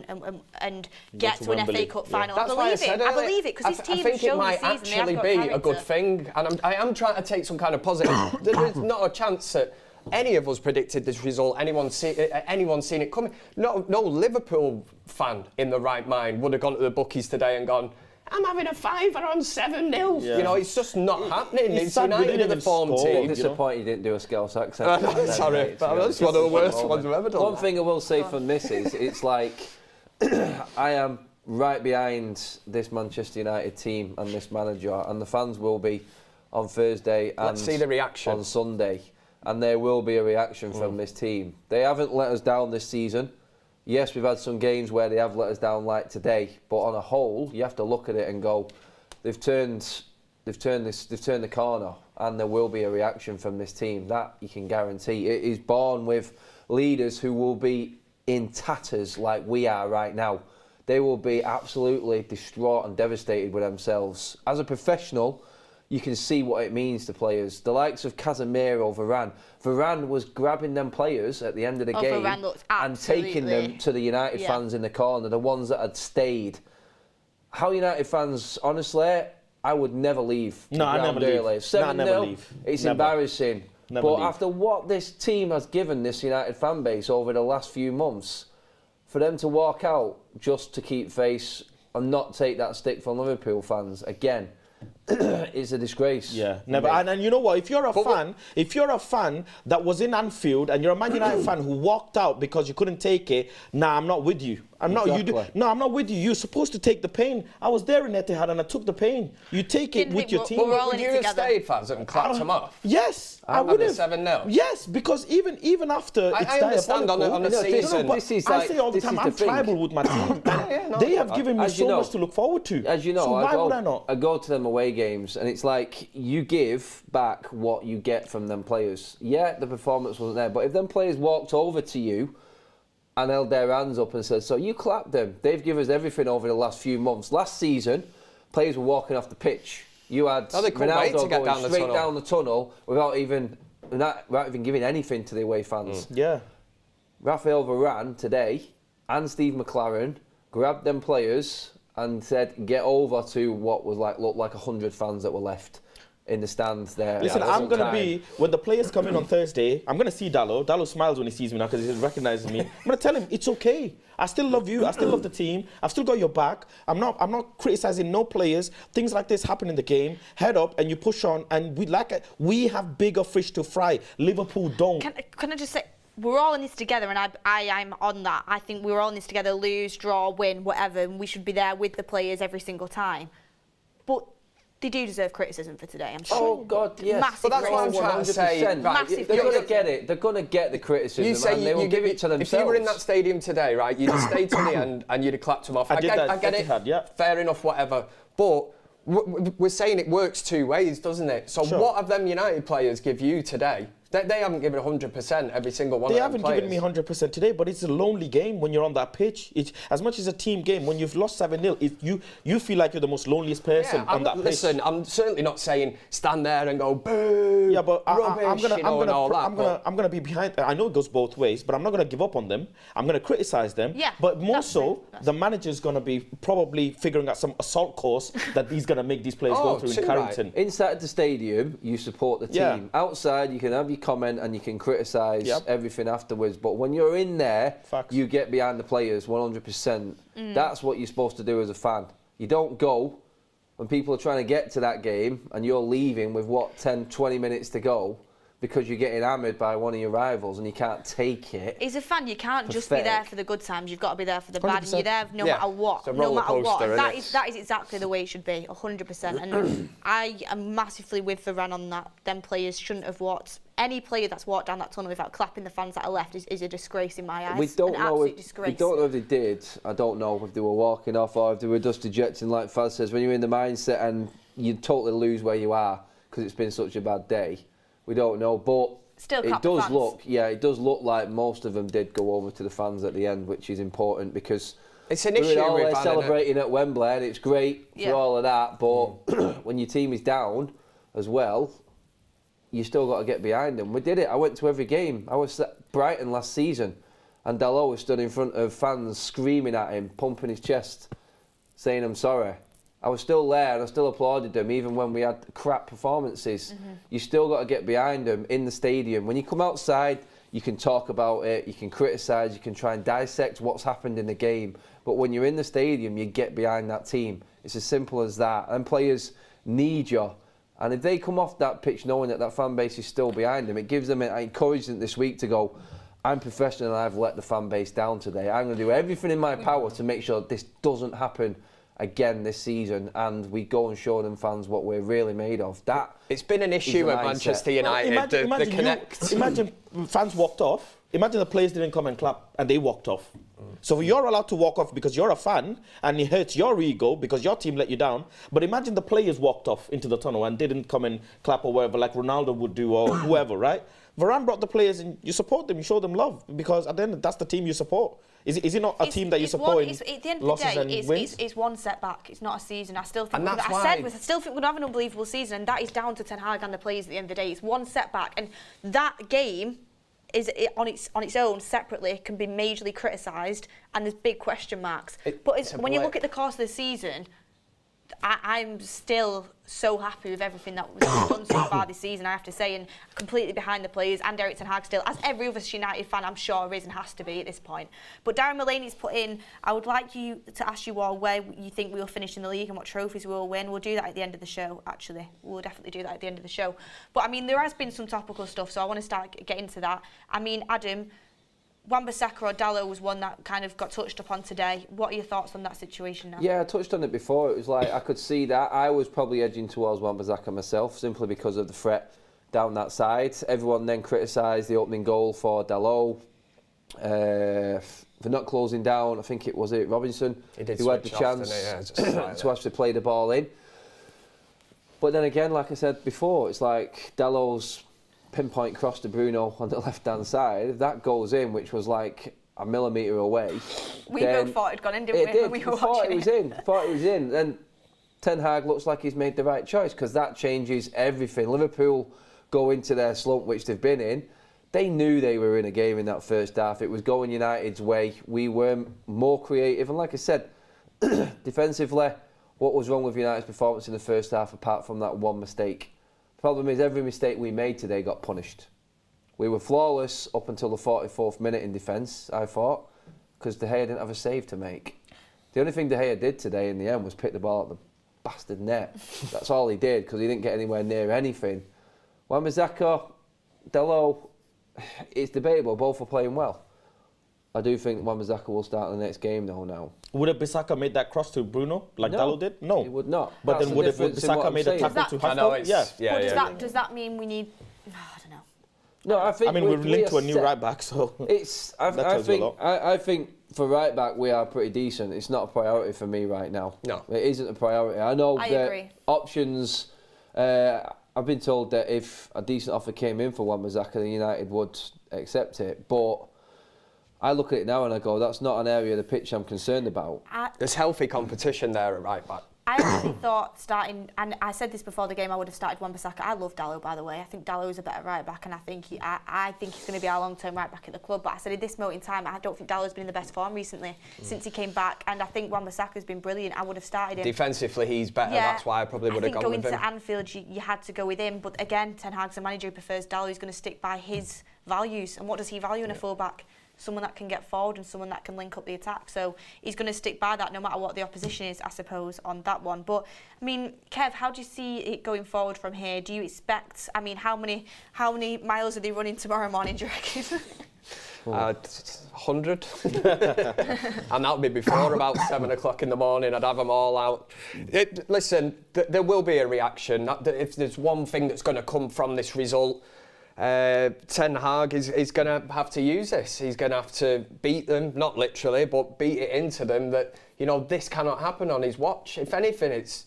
and get to to an Wembley. FA Cup Yeah. final. That's I why I believe said it. I earlier, believe it because this team I think has shown it might this season actually they have got be a character. good thing, and I am trying to take some kind of positive. There is not a chance that any of us predicted this result. Anyone seen it coming? No Liverpool fan in the right mind would have gone to the bookies today and gone, I'm having a 5 on 7-0. Yeah. You know, it's just not happening. It's It's sad we United didn't are the even form score. team. I'm disappointed you didn't do a Scouse accent. Sorry, but that's one of the worst ones I've ever done. One thing I will say from this is, it's like, I am right behind this Manchester United team and this manager, and the fans will be on Thursday and Let's see the reaction. on Sunday, and there will be a reaction from this team. They haven't let us down this season. Yes, we've had some games where they have let us down, like today, but on a whole, you have to look at it and go, they've turned the corner, and there will be a reaction from this team. That you can guarantee. It is born with leaders who will be in tatters like we are right now. They will be absolutely distraught and devastated with themselves. As a professional, you can see what it means to players. The likes of Casemiro, Varane. Varane was grabbing them players at the end of the game Varane looked and taking absolutely- them to the United fans in the corner, the ones that had stayed. How United fans, honestly, I would never leave. No, I never leave. Early. No, I 7-0, never leave. it's Never. embarrassing. Never But leave. after what this team has given this United fan base over the last few months, for them to walk out just to keep face and not take that stick from Liverpool fans, again, is a disgrace. Yeah, never. And you know what? If you're a fan that was in Anfield and you're a Man United fan who walked out because you couldn't take it, nah, I'm not with you. I'm not. Exactly. I'm not with you. You're supposed to take the pain. I was there in Etihad and I took the pain. You take it Didn't with think your we're- team. we're all Would in you it have together. stayed, fans, and clapped them off? Yes, I After would the have. 7-0? Yes, because even after I it's understand on diabolical. the No, season. but This is I like- say all the this time, is I'm the thing. tribal with my team. And they have given me As you so know- much to look forward to. As you know, so why would I not? I go to them away games, and it's like you give back what you get from them players. Yeah, the performance wasn't there, but if them players walked over to you and held their hands up and said, so you clapped them. They've given us everything over the last few months. Last season, players were walking off the pitch. You had Oh, they couldn't wait Ronaldo to get going down the straight tunnel. down the tunnel without even giving anything to the away fans. Yeah. Raphael Varane today and Steve McLaren grabbed them players and said, get over to what was looked like 100 fans that were left. in the stands there. Listen, at I'm some going to time. be, when the players come in on Thursday, I'm going to see Dallo. Dallo smiles when he sees me now because he recognises me. I'm going to tell him, it's okay. I still love you. I still love the team. I've still got your back. I'm not criticising no players. Things like this happen in the game. Head up and you push on. And we have bigger fish to fry. Liverpool don't. Can I just say, we're all in this together, and I'm on that. I think we're all in this together, lose, draw, win, whatever, and we should be there with the players every single time. But they do deserve criticism for today, I'm sure. Oh, God, yes. Massive But that's what I'm trying to say. 100%. Massive They're going to criticism. get it. They're going to get the criticism, You say and they will give it to themselves. If you were in that stadium today, right, you'd have stayed till the end and you'd have clapped them off. I get it. Etihad, yeah. Fair enough, whatever. But we're saying it works two ways, doesn't it? So Sure. what have them United players give you today? They haven't given 100% every single one They of them haven't given me 100% today, but it's a lonely game when you're on that pitch. It's, as much as a team game, when you've lost 7-0, you feel like you're the most loneliest person on that pitch. Listen, I'm certainly not saying stand there and go boo. Yeah, but rubbish, I'm gonna be behind. I know it goes both ways, but I'm not gonna give up on them. I'm gonna criticise them. Yeah, but more that's so, it. the manager's gonna be probably figuring out some assault course that he's gonna make these players go through in too Carrington. right. Inside the stadium, you support the team. Yeah. Outside, you can have your comment and you can criticise everything afterwards. But when you're in there, Facts. you get behind the players 100%. That's what you're supposed to do as a fan. You don't go when people are trying to get to that game and you're leaving with, 10, 20 minutes to go because you're getting hammered by one of your rivals and you can't take it. As a fan, you can't just be there for the good times. You've got to be there for the bad, and 100%. you're there no matter what. It's a No roller matter what. coaster, That isn't it? is exactly the way it should be, 100%. And I am massively with Varane on that. Them players shouldn't have walked. Any player that's walked down that tunnel without clapping the fans that are left is a disgrace in my eyes. We don't An know absolute if disgrace. we don't know if they did. I don't know if they were walking off or if they were just ejecting. Like Faz says, when you're in the mindset and you totally lose where you are because it's been such a bad day, we don't know. But Still it clap the does fans. look, it does look like most of them did go over to the fans at the end, which is important because It's an we issue were all with there Van, innit? celebrating at Wembley, and it's great Yeah. for all of that. But when your team is down as well, you still got to get behind them. We did it. I went to every game. I was at Brighton last season, and Dalot was stood in front of fans screaming at him, pumping his chest, saying, "I'm sorry." I was still there, and I still applauded them, even when we had crap performances. You still got to get behind them in the stadium. When you come outside, you can talk about it, you can criticise, you can try and dissect what's happened in the game. But when you're in the stadium, you get behind that team. It's as simple as that. And players need you. And if they come off that pitch knowing that that fan base is still behind them, it gives them an encouragement this week to go, I'm professional and I've let the fan base down today. I'm going to do everything in my power to make sure this doesn't happen again this season, and we go and show them fans what we're really made of. That it's been an issue at Manchester United. The connect. Imagine fans walked off. Imagine the players didn't come and clap and they walked off. So you're allowed to walk off because you're a fan and it hurts your ego because your team let you down. But imagine the players walked off into the tunnel and didn't come and clap or whatever like Ronaldo would do or whoever, right? Varane brought the players and you support them, you show them love because at the end that's the team you support. Is it not a team that you support in at the end of losses the day, and wins? it's one setback. It's not a season. I still think. And that's I still think we'll have an unbelievable season, and that is down to Ten Hag and the players at the end of the day. It's one setback, and that game is on its own separately can be majorly criticised, and there's big question marks. When you look at the course of the season, I'm still so happy with everything that we've done so far this season, I have to say, and completely behind the players and Eric Ten Hag still, as every other United fan I'm sure is and has to be at this point. But Darren Mulaney's put in, I would like you to ask you all where you think we'll finish in the league and what trophies we'll win. We'll do that at the end of the show, actually. We'll definitely do that at the end of the show. But I mean, there has been some topical stuff, so I want to start getting into that. I mean, Adam, Wan-Bissaka or Dalot was one that kind of got touched upon today. What are your thoughts on that situation now? Yeah, I touched on it before. It was like I could see that. I was probably edging towards Wan-Bissaka myself simply because of the threat down that side. Everyone then criticised the opening goal for Dalot for not closing down. I think it was Robinson who had the chance to actually play the ball in. But then again, like I said before, it's like Dalot's pinpoint cross to Bruno on the left-hand side. If that goes in, which was like a millimetre away, we both thought it'd gone in, didn't we? When we were watching it. Thought it was in. Then Ten Hag looks like he's made the right choice because that changes everything. Liverpool go into their slump, which they've been in. They knew they were in a game in that first half. It was going United's way. We were more creative. And like I said, defensively, what was wrong with United's performance in the first half apart from that one mistake? Problem is, every mistake we made today got punished. We were flawless up until the 44th minute in defence, I thought, because De Gea didn't have a save to make. The only thing De Gea did today in the end was pick the ball at the bastard net. That's all he did, because he didn't get anywhere near anything. Wan-Bissaka, Dello, it's debatable. Both are playing well. I do think Wan-Bissaka will start the next game though now. Would have Bissaka made that cross to Bruno like No, Dallo did? No. He would not. But That's then the would difference in Bissaka what I'm made a saying. tackle to I know Hafton? it's- Yeah. But does that mean we need... I don't know. No, I think I mean, we're linked to a new set. right back, so It's. That tells you a lot. I think for right back we are pretty decent. It's not a priority for me right now. No. It isn't a priority. I know I that agree. options. I've been told that if a decent offer came in for Wan-Bissaka, then United would accept it. But I look at it now and I go, that's not an area of the pitch I'm concerned about. There's healthy competition there at right back. I actually thought starting, and I said this before the game, I would have started Wan-Bissaka. I love Dallo, by the way. I think Dallo is a better right back, and I think I think he's going to be our long-term right back at the club. But I said at this moment in time, I don't think Dallo's been in the best form recently since he came back, and I think Wan-Bissaka's been brilliant. I would have started him. Defensively, he's better. That's why I probably would have gone with him. I think going to Anfield, you had to go with him. But again, Ten Hag's a manager who prefers Dallo. He's going to stick by his values. And what does he value in a full-back? Someone that can get forward and someone that can link up the attack. So he's going to stick by that no matter what the opposition is, I suppose, on that one. But, I mean, Kev, how do you see it going forward from here? Do you expect, I mean, how many miles are they running tomorrow morning, do you reckon? 100. And that would be before about 7 o'clock in the morning. I'd have them all out. Listen, there will be a reaction. If there's one thing that's going to come from this result, Ten Hag is going to have to use this. He's going to have to beat them, not literally, but beat it into them that, you know, this cannot happen on his watch. If anything, it's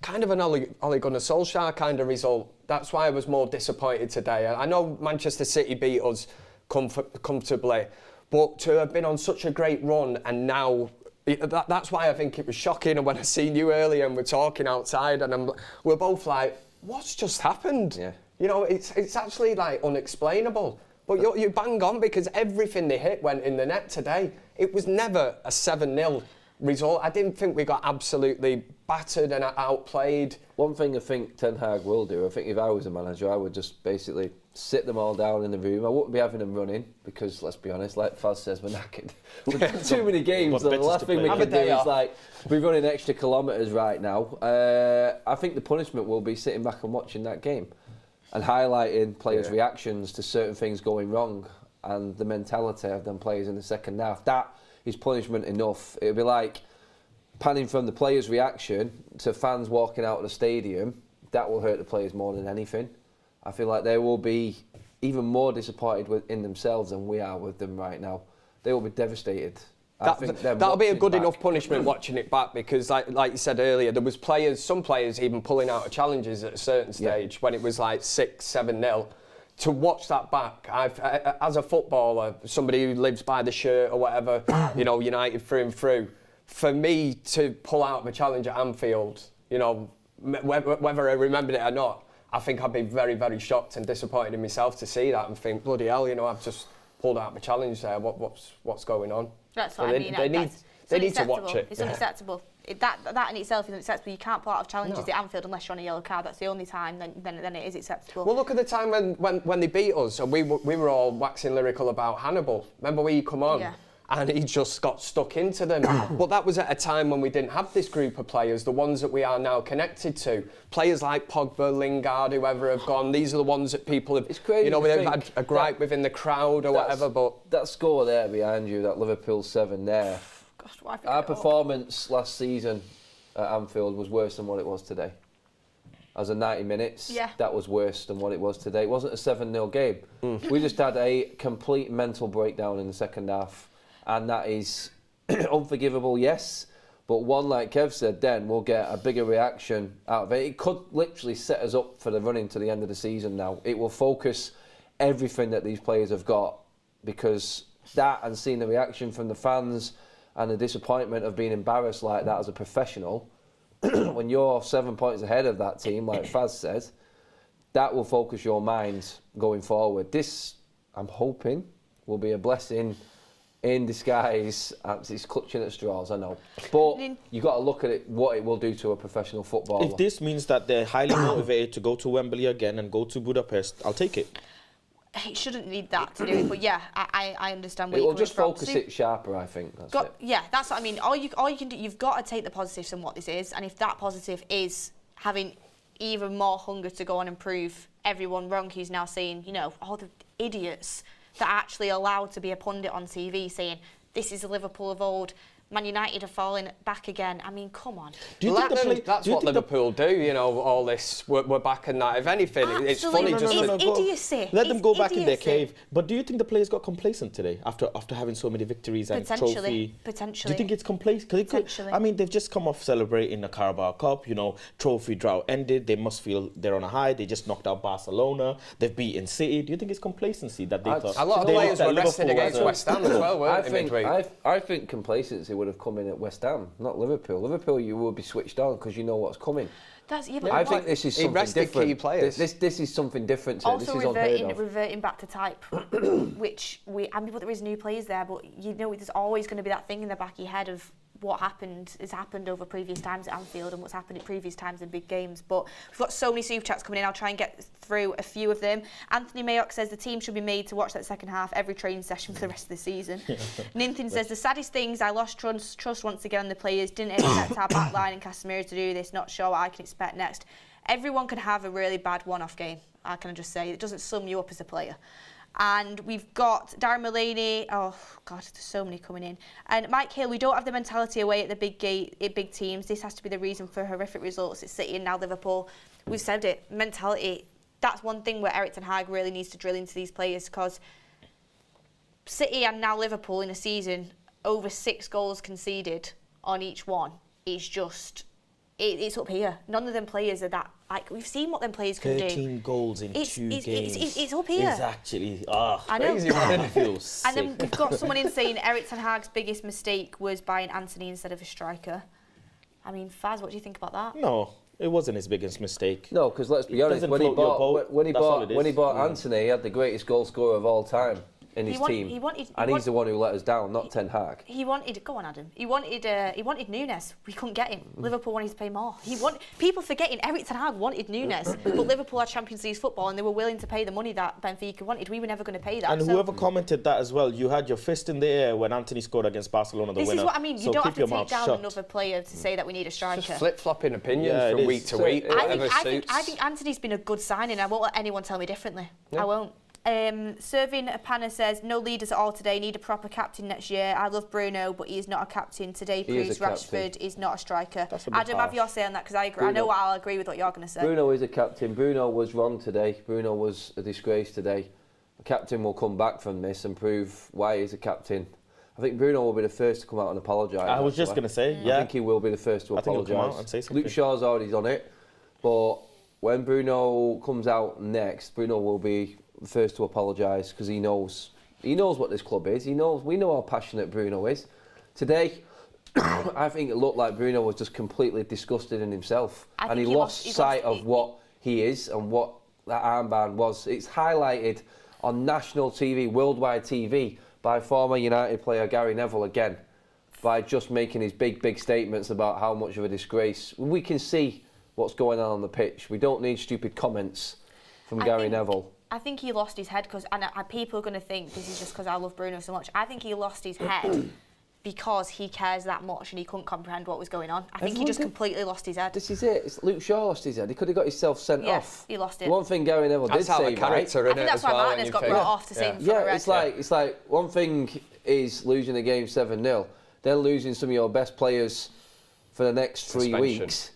kind of an Ole Gunnar Solskjaer kind of result. That's why I was more disappointed today. I know Manchester City beat us comfortably, but to have been on such a great run and now... That's why I think it was shocking. And when I seen you earlier and we're talking outside and we're both like, what's just happened? Yeah. You know, it's actually like unexplainable. But you bang on because everything they hit went in the net today. It was never a 7-0 result. I didn't think we got absolutely battered and outplayed. One thing I think Ten Hag will do, I think if I was a manager, I would just basically sit them all down in the room. I wouldn't be having them running because, let's be honest, like Faz says, we're knackered. We've done too many games. So the last thing we can do is like be running extra kilometres right now. I think the punishment will be sitting back and watching that game and highlighting players' reactions to certain things going wrong and the mentality of them players in the second half. That is punishment enough. It'll be like panning from the players' reaction to fans walking out of the stadium. That will hurt the players more than anything. I feel like they will be even more disappointed in themselves than we are with them right now. They will be devastated. That'll be a good enough punishment watching it back because, like you said earlier, there was some players even pulling out of challenges at a certain stage when it was like 6-7-0. To watch that back, as a footballer, somebody who lives by the shirt or whatever, you know, United through and through, for me to pull out of a challenge at Anfield, you know, whether I remembered it or not, I think I'd be very, very shocked and disappointed in myself to see that and think, bloody hell, you know, I've just pulled out of a challenge there. What's going on? That's what I mean. They need to watch it. It's unacceptable. That in itself is unacceptable. You can't pull out of challenges at Anfield unless you're on a yellow card. That's the only time then it is acceptable. Well, look at the time when they beat us and we were all waxing lyrical about Hannibal. Remember when he come on? Yeah. And he just got stuck into them. But that was at a time when we didn't have this group of players, the ones that we are now connected to. Players like Pogba, Lingard, whoever have gone, these are the ones that people have, it's crazy, you know, they've had a gripe within the crowd or whatever. But that score there behind you, that Liverpool 7 there, Gosh, why our performance last season at Anfield was worse than what it was today. As a 90 minutes, that was worse than what it was today. It wasn't a 7-0 game. We just had a complete mental breakdown in the second half. And that is unforgivable, yes. But one, like Kev said, then we'll get a bigger reaction out of it. It could literally set us up for the running to the end of the season now. It will focus everything that these players have got because that and seeing the reaction from the fans and the disappointment of being embarrassed like that as a professional, when you're 7 points ahead of that team, like Faz said, that will focus your mind going forward. This, I'm hoping, will be a blessing in disguise. It's clutching at straws, I know. But you've got to look at it, what it will do to a professional footballer. If this means that they're highly motivated to go to Wembley again and go to Budapest, I'll take it. It shouldn't need that to do it, but yeah, I understand where it you're will coming just from. focus it sharper, I think. That's it. Yeah, that's what I mean. All you can do, you've got to take the positives from what this is, and if that positive is having even more hunger to go on and prove everyone wrong who's now saying, you know, all the idiots that are actually allowed to be a pundit on TV saying, this is the Liverpool of old, Man United are falling back again. I mean, come on. Do you think that's what Liverpool do, you know, all this, we're back and that. If anything, it's funny just it's idiocy. Let them go back in their cave. But do you think the players got complacent today after having so many victories and trophy? Potentially. Do you think it's complacent? Potentially. I mean, they've just come off celebrating the Carabao Cup, you know, trophy drought ended. They must feel they're on a high. They just knocked out Barcelona. They've beaten City. Do you think it's complacency that they thought? A lot of players were rested against West Ham as well, weren't they? I think complacency would have come in at West Ham, not Liverpool. Liverpool, you will be switched on because you know what's coming. I think this is something different. Key players. This is something different. Also this is reverting back to type, which I mean, but there is new players there, but you know, there's always going to be that thing in the back of your head of what has happened over previous times at Anfield and what's happened at previous times in big games. But we've got so many super chats coming in. I'll try and get through a few of them. Anthony Mayock says the team should be made to watch that second half every training session for the rest of the season. Ninthin says the saddest things, I lost trust once again on the players. Didn't expect our back line and Casemiro to do this. Not sure what I can expect next. Everyone can have a really bad one-off game. I can just say it doesn't sum you up as a player. And we've got Darren Mulaney. Oh God, there's so many coming in. And Mike Hill. We don't have the mentality away at the big teams. This has to be the reason for horrific results at City and now Liverpool. We've said it. Mentality. That's one thing where Erik ten Hag really needs to drill into these players, because City and now Liverpool in a season over 6 goals conceded on each one is just. It's up here. None of them players are that. Like, we've seen what them players can do. 13 goals in 2 games. It's up here. It's actually I know. crazy. I feel sick. And then we've got someone in saying Erik ten Hag's biggest mistake was buying Antony instead of a striker. I mean, Faz, what do you think about that? No, it wasn't his biggest mistake. No, because let's be honest, when he bought Antony, he had the greatest goal scorer of all time in his team, he's the one who let us down, not Ten Hag. Go on, Adam. He wanted Nunes. We couldn't get him. Liverpool wanted to pay more. People forgetting Erik ten Hag wanted Nunes, but Liverpool had Champions League football and they were willing to pay the money that Benfica wanted. We were never going to pay that. And whoever commented that as well, you had your fist in the air when Antony scored against Barcelona, the winner. This is what I mean. You don't have to take down shut. another player to say that we need a striker. Just flip-flopping opinions from week to week. I think Antony's been a good signing. I won't let anyone tell me differently. Yeah. I won't. Serving Panna says, no leaders at all today, need a proper captain next year. I love Bruno, but he is not a captain. Today proves Rashford is not a striker. Adam, have your say on that, because I agree. Bruno. I know I'll agree with what you're going to say. Bruno is a captain. Bruno was wrong today. Bruno was a disgrace today. A captain will come back from this and prove why he's a captain. I think Bruno will be the first to come out and apologise. I was just going to say, I think he will be the first to apologise. He'll come out and say something. Luke Shaw's already done it, but when Bruno comes out next, Bruno will be the first to apologise, because he knows what this club is. We know how passionate Bruno is. Today, I think it looked like Bruno was just completely disgusted in himself, and he lost sight of what he is and what that armband was. It's highlighted on national TV, worldwide TV, by former United player Gary Neville again, by just making his big statements about how much of a disgrace. We can see what's going on the pitch. We don't need stupid comments from Gary Neville. I think he lost his head and people are going to think this is just because I love Bruno so much. I think he lost his head because he cares that much and he couldn't comprehend what was going on. I think he just completely lost his head. This is it. It's Luke Shaw lost his head. He could have got himself sent off. He lost it. One thing Gary Neville did say, I think that's why Martinez got brought off to say it's like one thing is losing a game 7-0, then losing some of your best players for the next 3 weeks.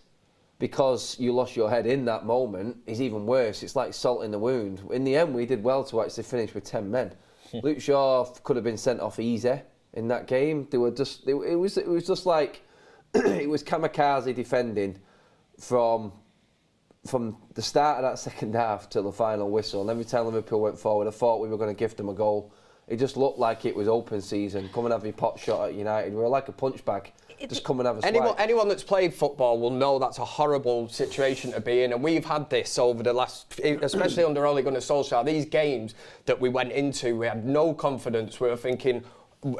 Because you lost your head in that moment is even worse. It's like salt in the wound. In the end, we did well to actually finish with 10 men. Luke Shaw could have been sent off easy in that game. They were just, it was just like it was kamikaze defending from the start of that second half till the final whistle. And every time Liverpool went forward, I thought we were going to gift them a goal. It just looked like it was open season. Come and have your pot shot at United. We were like a punch bag. Just come and have a swipe. Anyone that's played football will know that's a horrible situation to be in, and we've had this over the last, especially under Ole Gunnar Solskjaer, these games that we went into, we had no confidence. We were thinking,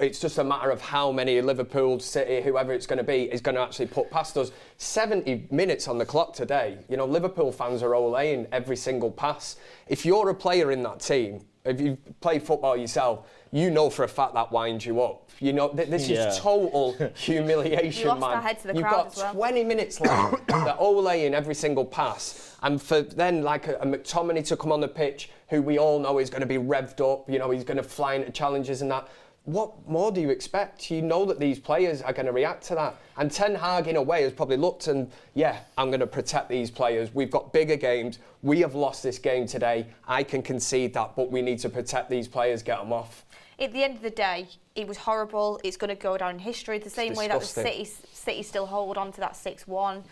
it's just a matter of how many Liverpool, City, whoever it's going to be, is going to actually put past us. 70 minutes on the clock today. You know, Liverpool fans are olaying every single pass. If you're a player in that team, if you play football yourself, you know for a fact that winds you up. You know, this is total humiliation, we lost man. our head to the You've crowd got as well. 20 minutes left. They're olaying every single pass. And for then, like a McTominay to come on the pitch, who we all know is going to be revved up, you know, he's going to fly into challenges and that. What more do you expect? You know that these players are going to react to that. And Ten Hag, in a way, has probably looked and, yeah, I'm going to protect these players. We've got bigger games. We have lost this game today. I can concede that, but we need to protect these players, get them off. At the end of the day, it was horrible. It's going to go down in history the same way that the City still hold on to that 6-1.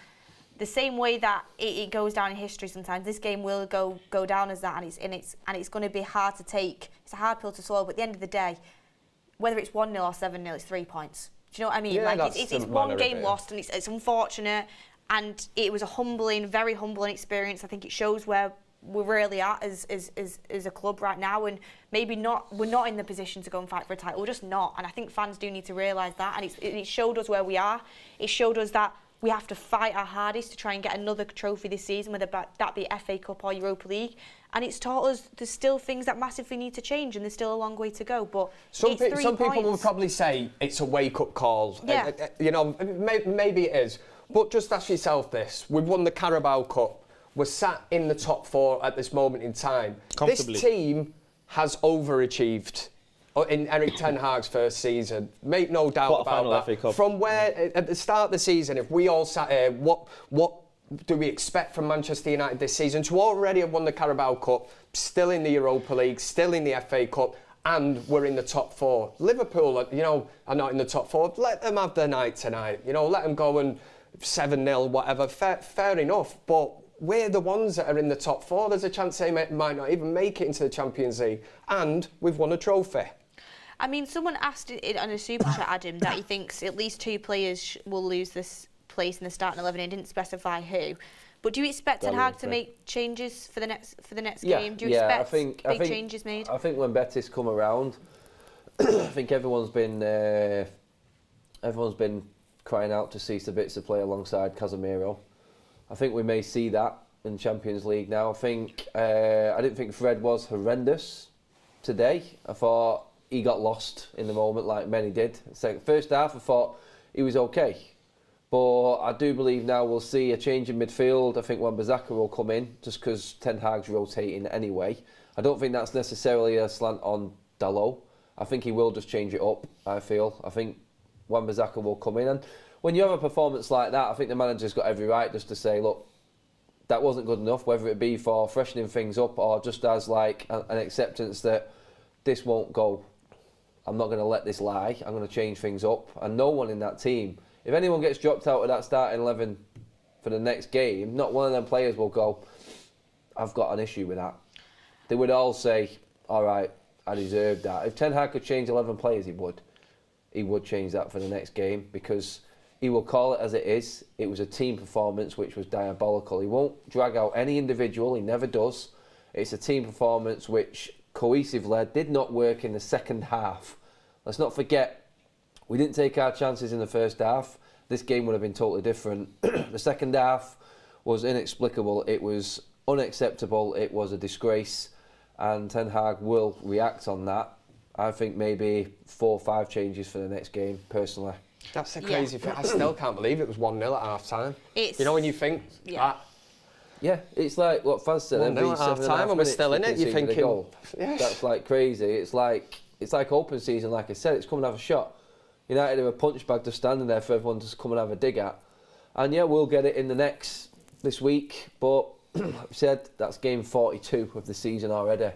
The same way that it goes down in history sometimes, this game will go down as that, and it's going to be hard to take. It's a hard pill to swallow, but at the end of the day, whether it's 1-0 or 7-0, it's 3 points. Do you know what I mean? Yeah, like it's one game lost, and it's unfortunate, and it was a very humbling experience. I think it shows where we're really at as a club right now, and maybe we're not in the position to go and fight for a title. We're just not, and I think fans do need to realise that. And it showed us where we are. It showed us that we have to fight our hardest to try and get another trophy this season, whether that be FA Cup or Europa League. And it's taught us there's still things that massively need to change, and there's still a long way to go. But some people will probably say it's a wake-up call. Yeah. You know, maybe it is. But just ask yourself this: we've won the Carabao Cup. We're sat in the top 4 at this moment in time. This team has overachieved in Erik Ten Hag's first season. Make no doubt about that. From where, at the start of the season, if we all sat here, what do we expect from Manchester United this season? To already have won the Carabao Cup, still in the Europa League, still in the FA Cup, and we're in the top 4. Liverpool, you know, are not in the top 4. Let them have their night tonight. You know, let them go and 7-0, whatever. Fair enough, but we're the ones that are in the top 4. There's a chance they might not even make it into the Champions League. And we've won a trophy. I mean, someone asked it on a super chat, Adam, that he thinks at least 2 players will lose this place in the starting 11. He didn't specify who. But do you expect Ten Hag to make changes for the next game? Do you expect big changes made? I think when Betis come around, I think everyone's been crying out to see Sabitzer play alongside Casemiro. I think we may see that in Champions League now. I didn't think Fred was horrendous today. I thought he got lost in the moment like many did. So first half I thought he was okay. But I do believe now we'll see a change in midfield. I think Wan-Bissaka will come in just because Ten Hag's rotating anyway. I don't think that's necessarily a slant on Dalot. I think he will just change it up, I feel. I think Wan-Bissaka will come in. And when you have a performance like that, I think the manager's got every right just to say, look, that wasn't good enough, whether it be for freshening things up or just as like an acceptance that this won't go. I'm not going to let this lie. I'm going to change things up. And no one in that team, if anyone gets dropped out of that starting 11 for the next game, not one of them players will go, I've got an issue with that. They would all say, all right, I deserve that. If Ten Hag could change 11 players, he would. He would change that for the next game because he will call it as it is. It was a team performance which was diabolical. He won't drag out any individual, he never does. It's a team performance which, cohesively, did not work in the second half. Let's not forget, we didn't take our chances in the first half. This game would have been totally different. The second half was inexplicable. It was unacceptable. It was a disgrace. And Ten Hag will react on that. I think maybe 4 or 5 changes for the next game, personally. That's a crazy thing. I still can't believe it was 1-0 at half-time. You know when you think that... Yeah, it's like what fans said. 1-0 at half-time and we're still in it. You're thinking... Yes. That's like crazy. It's like open season, like I said. It's come and have a shot. United are a punch bag just standing there for everyone to come and have a dig at. And yeah, we'll get it in the next this week. But like I said, that's game 42 of the season already.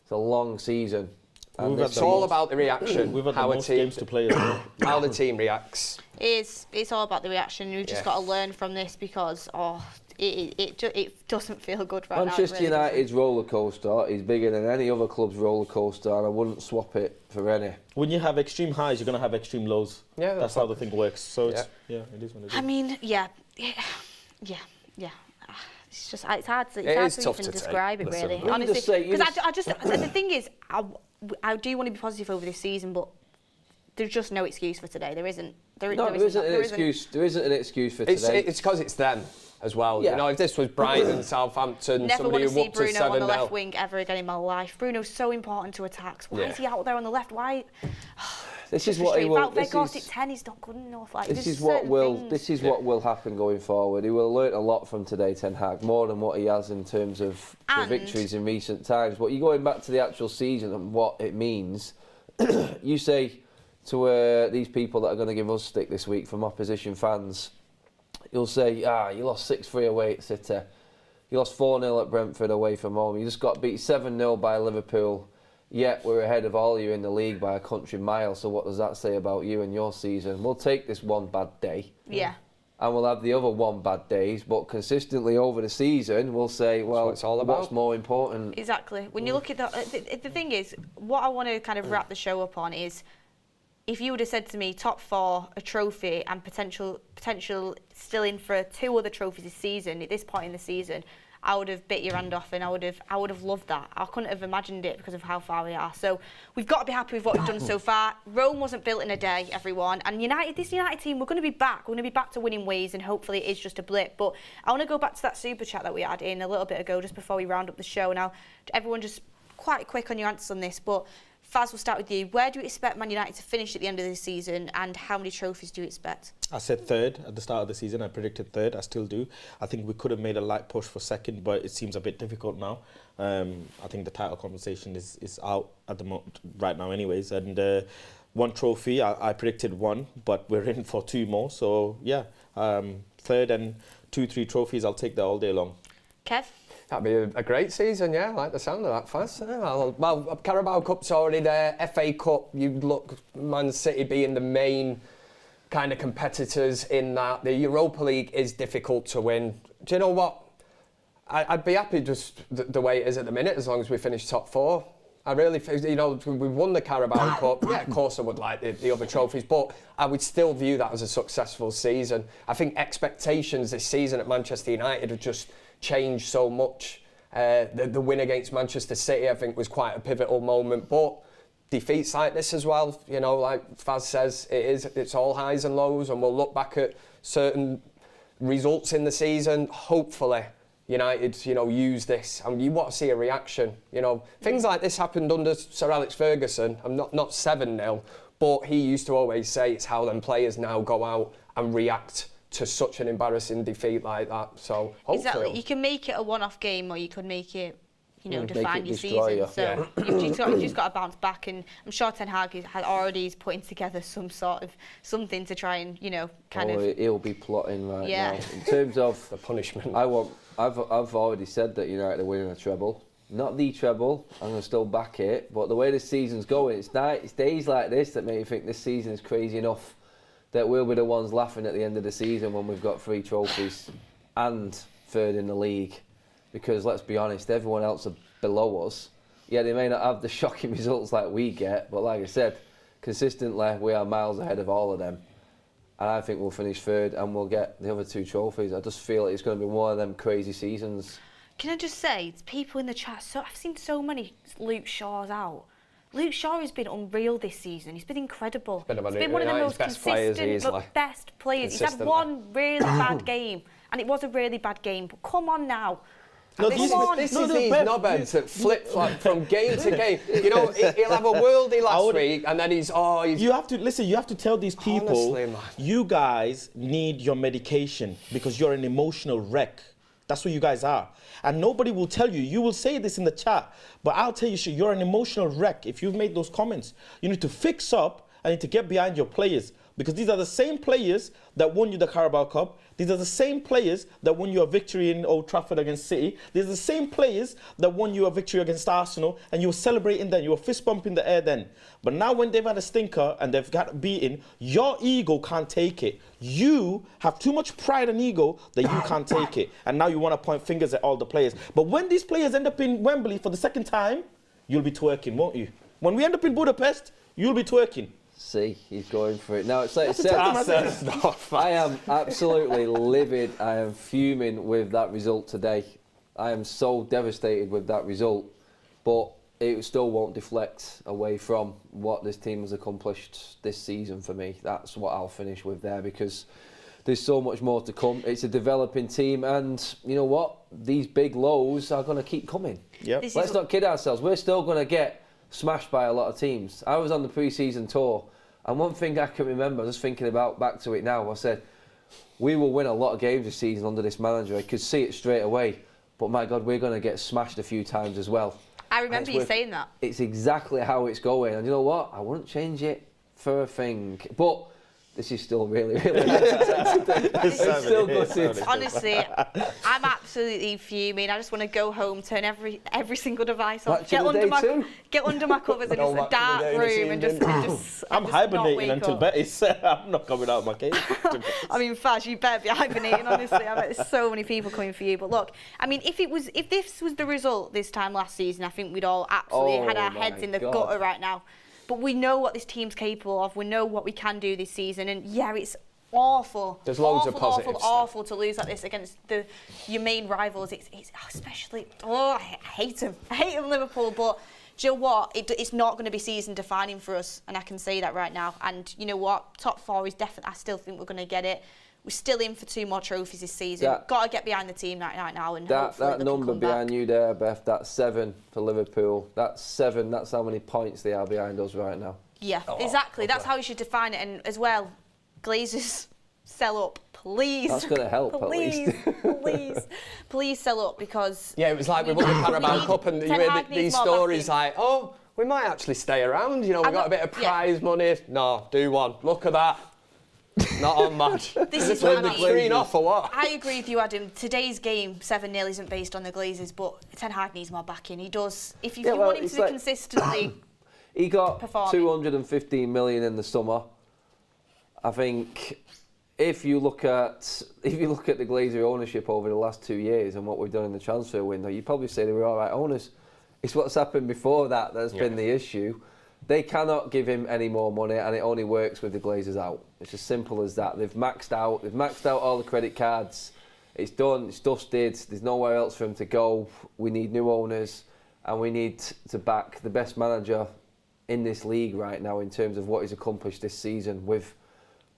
It's a long season. And it's all about the reaction. We've had the most games to play as well. How the team reacts. It's all about the reaction. We've just got to learn from this because it doesn't feel good right now. Manchester United's roller coaster is bigger than any other club's roller coaster, and I wouldn't swap it for any. When you have extreme highs, you're going to have extreme lows. Yeah, that's how the thing works. So it is what it is. I mean, yeah. It's just it's hard to even describe it really. Honestly, because the thing is, I do want to be positive over this season, but there's just no excuse for today. There isn't. There isn't an excuse for today. It's because it's them as well. Yeah. You know, if this was Brighton, Southampton, Never somebody want to who see up to Bruno on the 7-0. left wing ever again in my life. Bruno's so important to attacks. Why is he out there on the left? Why? This is what he will. This is 10. He's not good enough. Like, this is what will happen going forward. He will learn a lot from today, Ten Hag, more than what he has in terms of the victories in recent times. But you're going back to the actual season and what it means. You say to these people that are going to give us stick this week from opposition fans, you'll say, you lost 6-3 away at City. You lost 4-0 at Brentford away from home. You just got beat 7-0 by Liverpool. Yet we're ahead of all you in the league by a country mile. So what does that say about you and your season? We'll take this one bad day. Yeah. And we'll have the other one bad days. But consistently over the season, we'll say, well, it's all about. what's more important? Exactly. When you look at the thing is, what I want to kind of wrap the show up on is, if you would have said to me top 4, a trophy, and potential still in for 2 other trophies this season, at this point in the season, I would have bit your hand off, and I would have loved that. I couldn't have imagined it because of how far we are. So we've got to be happy with what we've done so far. Rome wasn't built in a day, everyone. And this United team, we're going to be back. We're going to be back to winning ways, and hopefully it is just a blip. But I want to go back to that super chat that we had in a little bit ago, just before we round up the show. Now, everyone, just quite quick on your answers on this, but Faz, we'll start with you. Where do you expect Man United to finish at the end of this season, and how many trophies do you expect? I said 3rd at the start of the season. I predicted 3rd. I still do. I think we could have made a light push for 2nd, but it seems a bit difficult now. I think the title conversation is out at the moment right now anyways. And 1 trophy, I predicted 1, but we're in for 2 more. So, yeah, 3rd and 2-3 trophies, I'll take that all day long. Kev? That'd be a great season, yeah. I like the sound of that, Faz. Well, Carabao Cup's already there. FA Cup, you'd look Man City being the main kind of competitors in that. The Europa League is difficult to win. Do you know what? I'd be happy just the way it is at the minute, as long as we finish top 4. I really think, we've won the Carabao Cup. Yeah, of course I would like the other trophies, but I would still view that as a successful season. I think expectations this season at Manchester United have just changed so much. The win against Manchester City, I think, was quite a pivotal moment, but defeats like this as well, like Faz says, it's all highs and lows, and we'll look back at certain results in the season. Hopefully United, use this, and you want to see a reaction. Things like this happened under Sir Alex Ferguson. I'm not 7-0, but he used to always say it's how them players now go out and react to such an embarrassing defeat like that. So hopefully. Exactly. You can make it a one-off game, or you could make it, define your destroy season. you. So you've just got to bounce back, and I'm sure Ten Hag is putting together some sort of something to try and he'll be plotting right Yeah. now. In terms of the punishment. I've already said that United are winning a treble. Not the treble, I'm going to still back it, but the way this season's going, it's days like this that make you think this season is crazy enough that we'll be the ones laughing at the end of the season when we've got 3 trophies and 3rd in the league. Because let's be honest, everyone else are below us. Yeah, they may not have the shocking results like we get, but like I said, consistently we are miles ahead of all of them. And I think we'll finish 3rd and we'll get the other 2 trophies. I just feel like it's going to be one of them crazy seasons. Can I just say, people in the chat, I've seen so many Luke Shaw's out. Luke Shaw has been unreal this season. He's been incredible. He's been one of the most best players, best players. He's had one really bad game, and it was a really bad game. But come on now. No, this is these knobheads that flip-flop from game to game. He'll have a worldie last week, and then he's... You have to listen. You have to tell these people, honestly, man, you guys need your medication because you're an emotional wreck. That's what you guys are. And nobody will tell you. You will say this in the chat, but I'll tell you, you're an emotional wreck if you've made those comments. You need to fix up and need to get behind your players, because these are the same players that won you the Carabao Cup. These are the same players that won you a victory in Old Trafford against City. These are the same players that won you a victory against Arsenal, and you were celebrating then. You were fist bumping the air then. But now when they've had a stinker and they've got beaten, your ego can't take it. You have too much pride and ego that you can't take it. And now you want to point fingers at all the players. But when these players end up in Wembley for the 2nd time, you'll be twerking, won't you? When we end up in Budapest, you'll be twerking. See, he's going for it. Now, it's like I am absolutely livid. I am fuming with that result today. I am so devastated with that result. But it still won't deflect away from what this team has accomplished this season for me. That's what I'll finish with there, because there's so much more to come. It's a developing team, and you know what? These big lows are going to keep coming. Yep. Let's not kid ourselves. We're still going to get smashed by a lot of teams. I was on the pre-season tour, and one thing I can remember, just thinking about back to it now, I said, we will win a lot of games this season under this manager. I could see it straight away, but my God, we're going to get smashed a few times as well. I remember you saying that. It's exactly how it's going, and you know what? I wouldn't change it for a thing. But this is still really it's still gutted. Honestly, I'm absolutely fuming. I just want to go home, turn every single device off, get under my covers in a dark room and just I'm hibernating until Betty's. I'm not coming out of my cave. I mean, Faz, you better be hibernating, honestly. I bet there's so many people coming for you. But look, I mean, if this was the result this time last season, I think we'd all absolutely had our heads in the gutter right now. But we know what this team's capable of. We know what we can do this season. And yeah, it's awful. There's loads of positives. Awful to lose like this against your main rivals. It's especially, I hate them. I hate them, Liverpool. But do you know what? It's not going to be season defining for us. And I can say that right now. And you know what? Top 4 is definitely, I still think we're going to get it. We're still in for 2 more trophies this season. Got to get behind the team right now, and that number behind you there, Beth. That's 7 for Liverpool. That's 7. That's how many points they are behind us right now. Yeah, exactly. That's how you should define it. And as well, Glazers, sell up, please. That's going to help please, at least. please sell up, because yeah, it was like we won the Carabao Cup, and you hear these stories like, oh, we might actually stay around. You know, we got a bit of prize money. No, do one. Look at that. Not on match. This is what I mean. 3 off or what? I agree with you, Adam. Today's game, 7-0, isn't based on the Glazers, but Ten Hag needs more backing. He does. If you want him to consistently he got perform. 215 million in the summer. I think if you look at the Glazer ownership over the last 2 years and what we've done in the transfer window, you'd probably say they were all right owners. It's what's happened before that's been the issue. They cannot give him any more money, and it only works with the Glazers out. It's as simple as that. They've maxed out all the credit cards. It's done, it's dusted. There's nowhere else for him to go. We need new owners, and we need to back the best manager in this league right now in terms of what he's accomplished this season with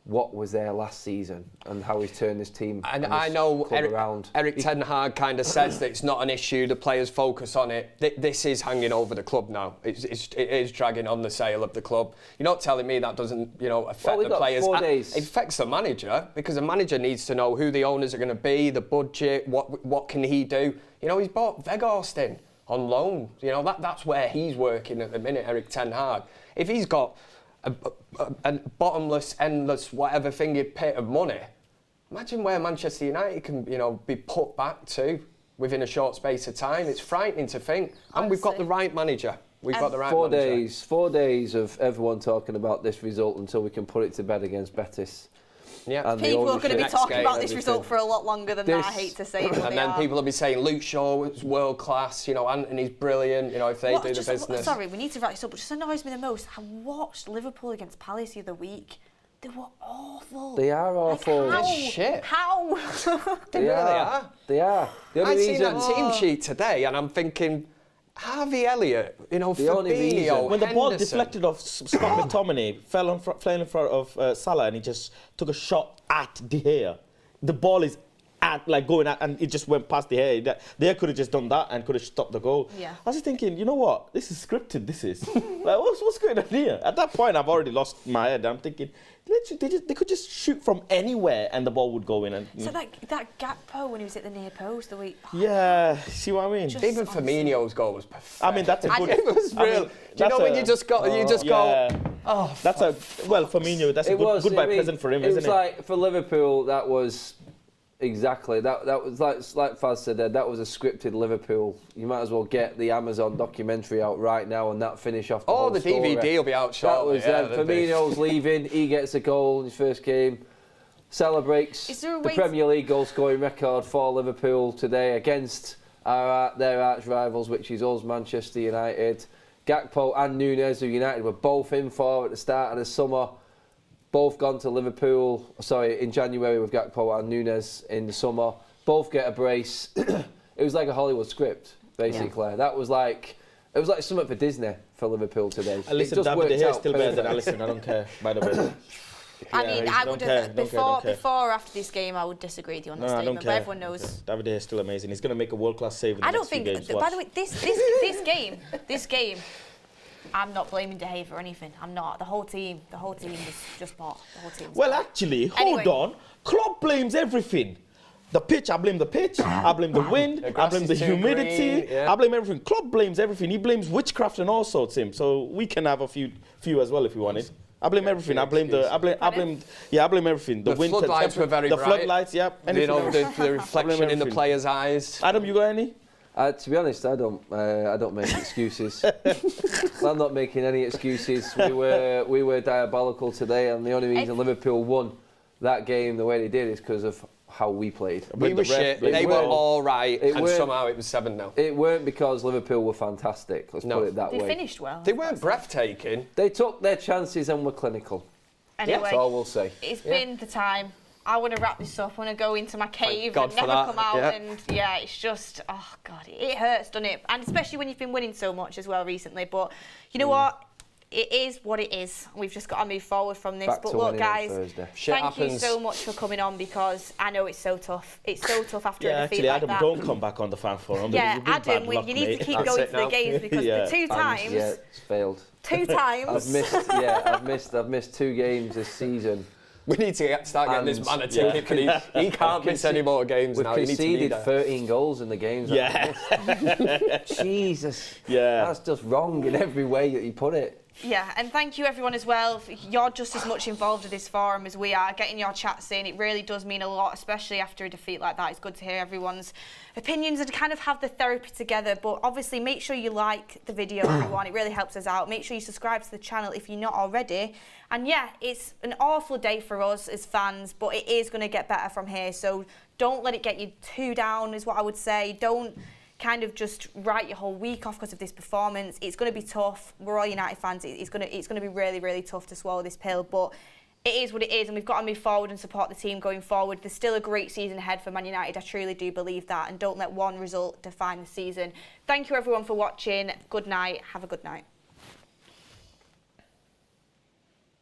what was there last season and how he's turned this team and I know around. Eric Ten Hag kind of says that it's not an issue, the players focus on it. This is hanging over the club now. It is dragging on the sale of the club. You're not telling me that doesn't, affect the players. 4 days. It affects the manager, because the manager needs to know who the owners are going to be, the budget, what can he do. He's bought Weghorst in on loan. That's where he's working at the minute, Eric Ten Hag. If he's got a bottomless, endless, whatever fingered pit of money, imagine where Manchester United can, be put back to within a short space of time. It's frightening to think. And we've got the right manager. We've got the right manager. 4 days of everyone talking about this result until we can put it to bed against Betis. Yeah. People are going to be talking about this result for a lot longer than that, I hate to say it. And then people will be saying Luke Shaw was world class, Anthony's brilliant, if they do the business. Sorry, we need to wrap this up, but just annoys me the most. I watched Liverpool against Palace the other week. They were awful. They are awful. Like, how? Shit. How? They really are. They are. I seen that team sheet today, and I'm thinking, Harvey Elliott, Fabinho, when the ball Henderson. deflected off Scott McTominay, fell in front of Salah, and he just took a shot at De Gea. The ball is going at, and it just went past De Gea. De Gea could have just done that and could have stopped the goal. Yeah. I was just thinking, you know what? This is scripted. This is what's going on here? At that point, I've already lost my head. I'm thinking, they could just shoot from anywhere and the ball would go in. And so that Gakpo when he was at the near post the week. Yeah, see what I mean? Even Firmino's goal was perfect. I mean, that's a good. It was real. Do you know when you just go? Oh, that's Firmino. That's a goodbye present for him, isn't it? It was like for Liverpool. That was exactly that. That was like Faz said there. That was a scripted Liverpool. You might as well get the Amazon documentary out right now and that finish off. The DVD will be out shortly. That was Firmino's leaving. He gets a goal in his first game. Celebrates the Premier League goal scoring record for Liverpool today against their arch rivals, which is us, Manchester United. Gakpo and Nunez, who United were both in for at the start of the summer, both gone to Liverpool. In January with Gakpo and Nunez in the summer. Both get a brace. It was like a Hollywood script, basically. Yeah. That was like It was like something for Disney for Liverpool today. Listen, David De Gea is still better than Alisson. I don't care, by the way. I mean, I would have before or after this game, I would disagree with you on the statement. But everyone knows. David De Gea is still amazing. He's going to make a world-class save in the next few games. By the way, this game, I'm not blaming De Gea for anything. I'm not. The whole team was just bought. The whole team. Well, actually, hold on. Klopp blames everything. The pitch, I blame the pitch. I blame the wind. I blame the humidity. Green, yeah. I blame everything. Klopp blames everything. He blames witchcraft and all sorts. Him. So we can have a few as well if we wanted. I blame everything. I blame everything. The floodlights were very bright. The floodlights, yeah. You know, the reflection in the players' eyes. Adam, you got any? To be honest, I don't make excuses. I'm not making any excuses. We were diabolical today, and the only reason Liverpool won that game the way they did is because of how we played. We were shit. They were all right, and somehow it was 7-0. It weren't because Liverpool were fantastic. Let's put it that way. They finished well. They weren't breathtaking. They took their chances and were clinical. Anyway, that's all we'll say. It's been the time. I want to wrap this up. I want to go into my cave and never come out. Yeah. And yeah, it's just, oh God, it hurts, doesn't it? And especially when you've been winning so much as well recently. But you know what? It is what it is. We've just got to move forward from this. Back but to look, guys, thank you happens. so much for coming on because I know it's so tough. It's so tough after a defeat actually, like Adam, that. don't come back on the fan forum. Yeah, Adam, you need to keep going to the games because the two times. Yeah, it's failed. 2 times. I've missed 2 games this season. We need to start getting this man a ticket for these. He can't miss any more games now. We've conceded 13 goals in the games. Yeah. Jesus. Yeah. That's just wrong in every way that you put it. Yeah, and thank you everyone as well. You're just as much involved in this forum as we are. Getting your chats in, it really does mean a lot, especially after a defeat like that. It's good to hear everyone's opinions and kind of have the therapy together. But obviously, make sure you like the video, everyone. It really helps us out. Make sure you subscribe to the channel if you're not already. And yeah, it's an awful day for us as fans, but it is going to get better from here. So don't let it get you too down, is what I would say. Don't kind of just write your whole week off because of this performance. It's going to be tough. We're all United fans. It's going to be really, really tough to swallow this pill, but it is what it is, and we've got to move forward and support the team going forward. There's still a great season ahead for Man United. I truly do believe that, and don't let one result define the season. Thank you everyone for watching. Good night. Have a good night.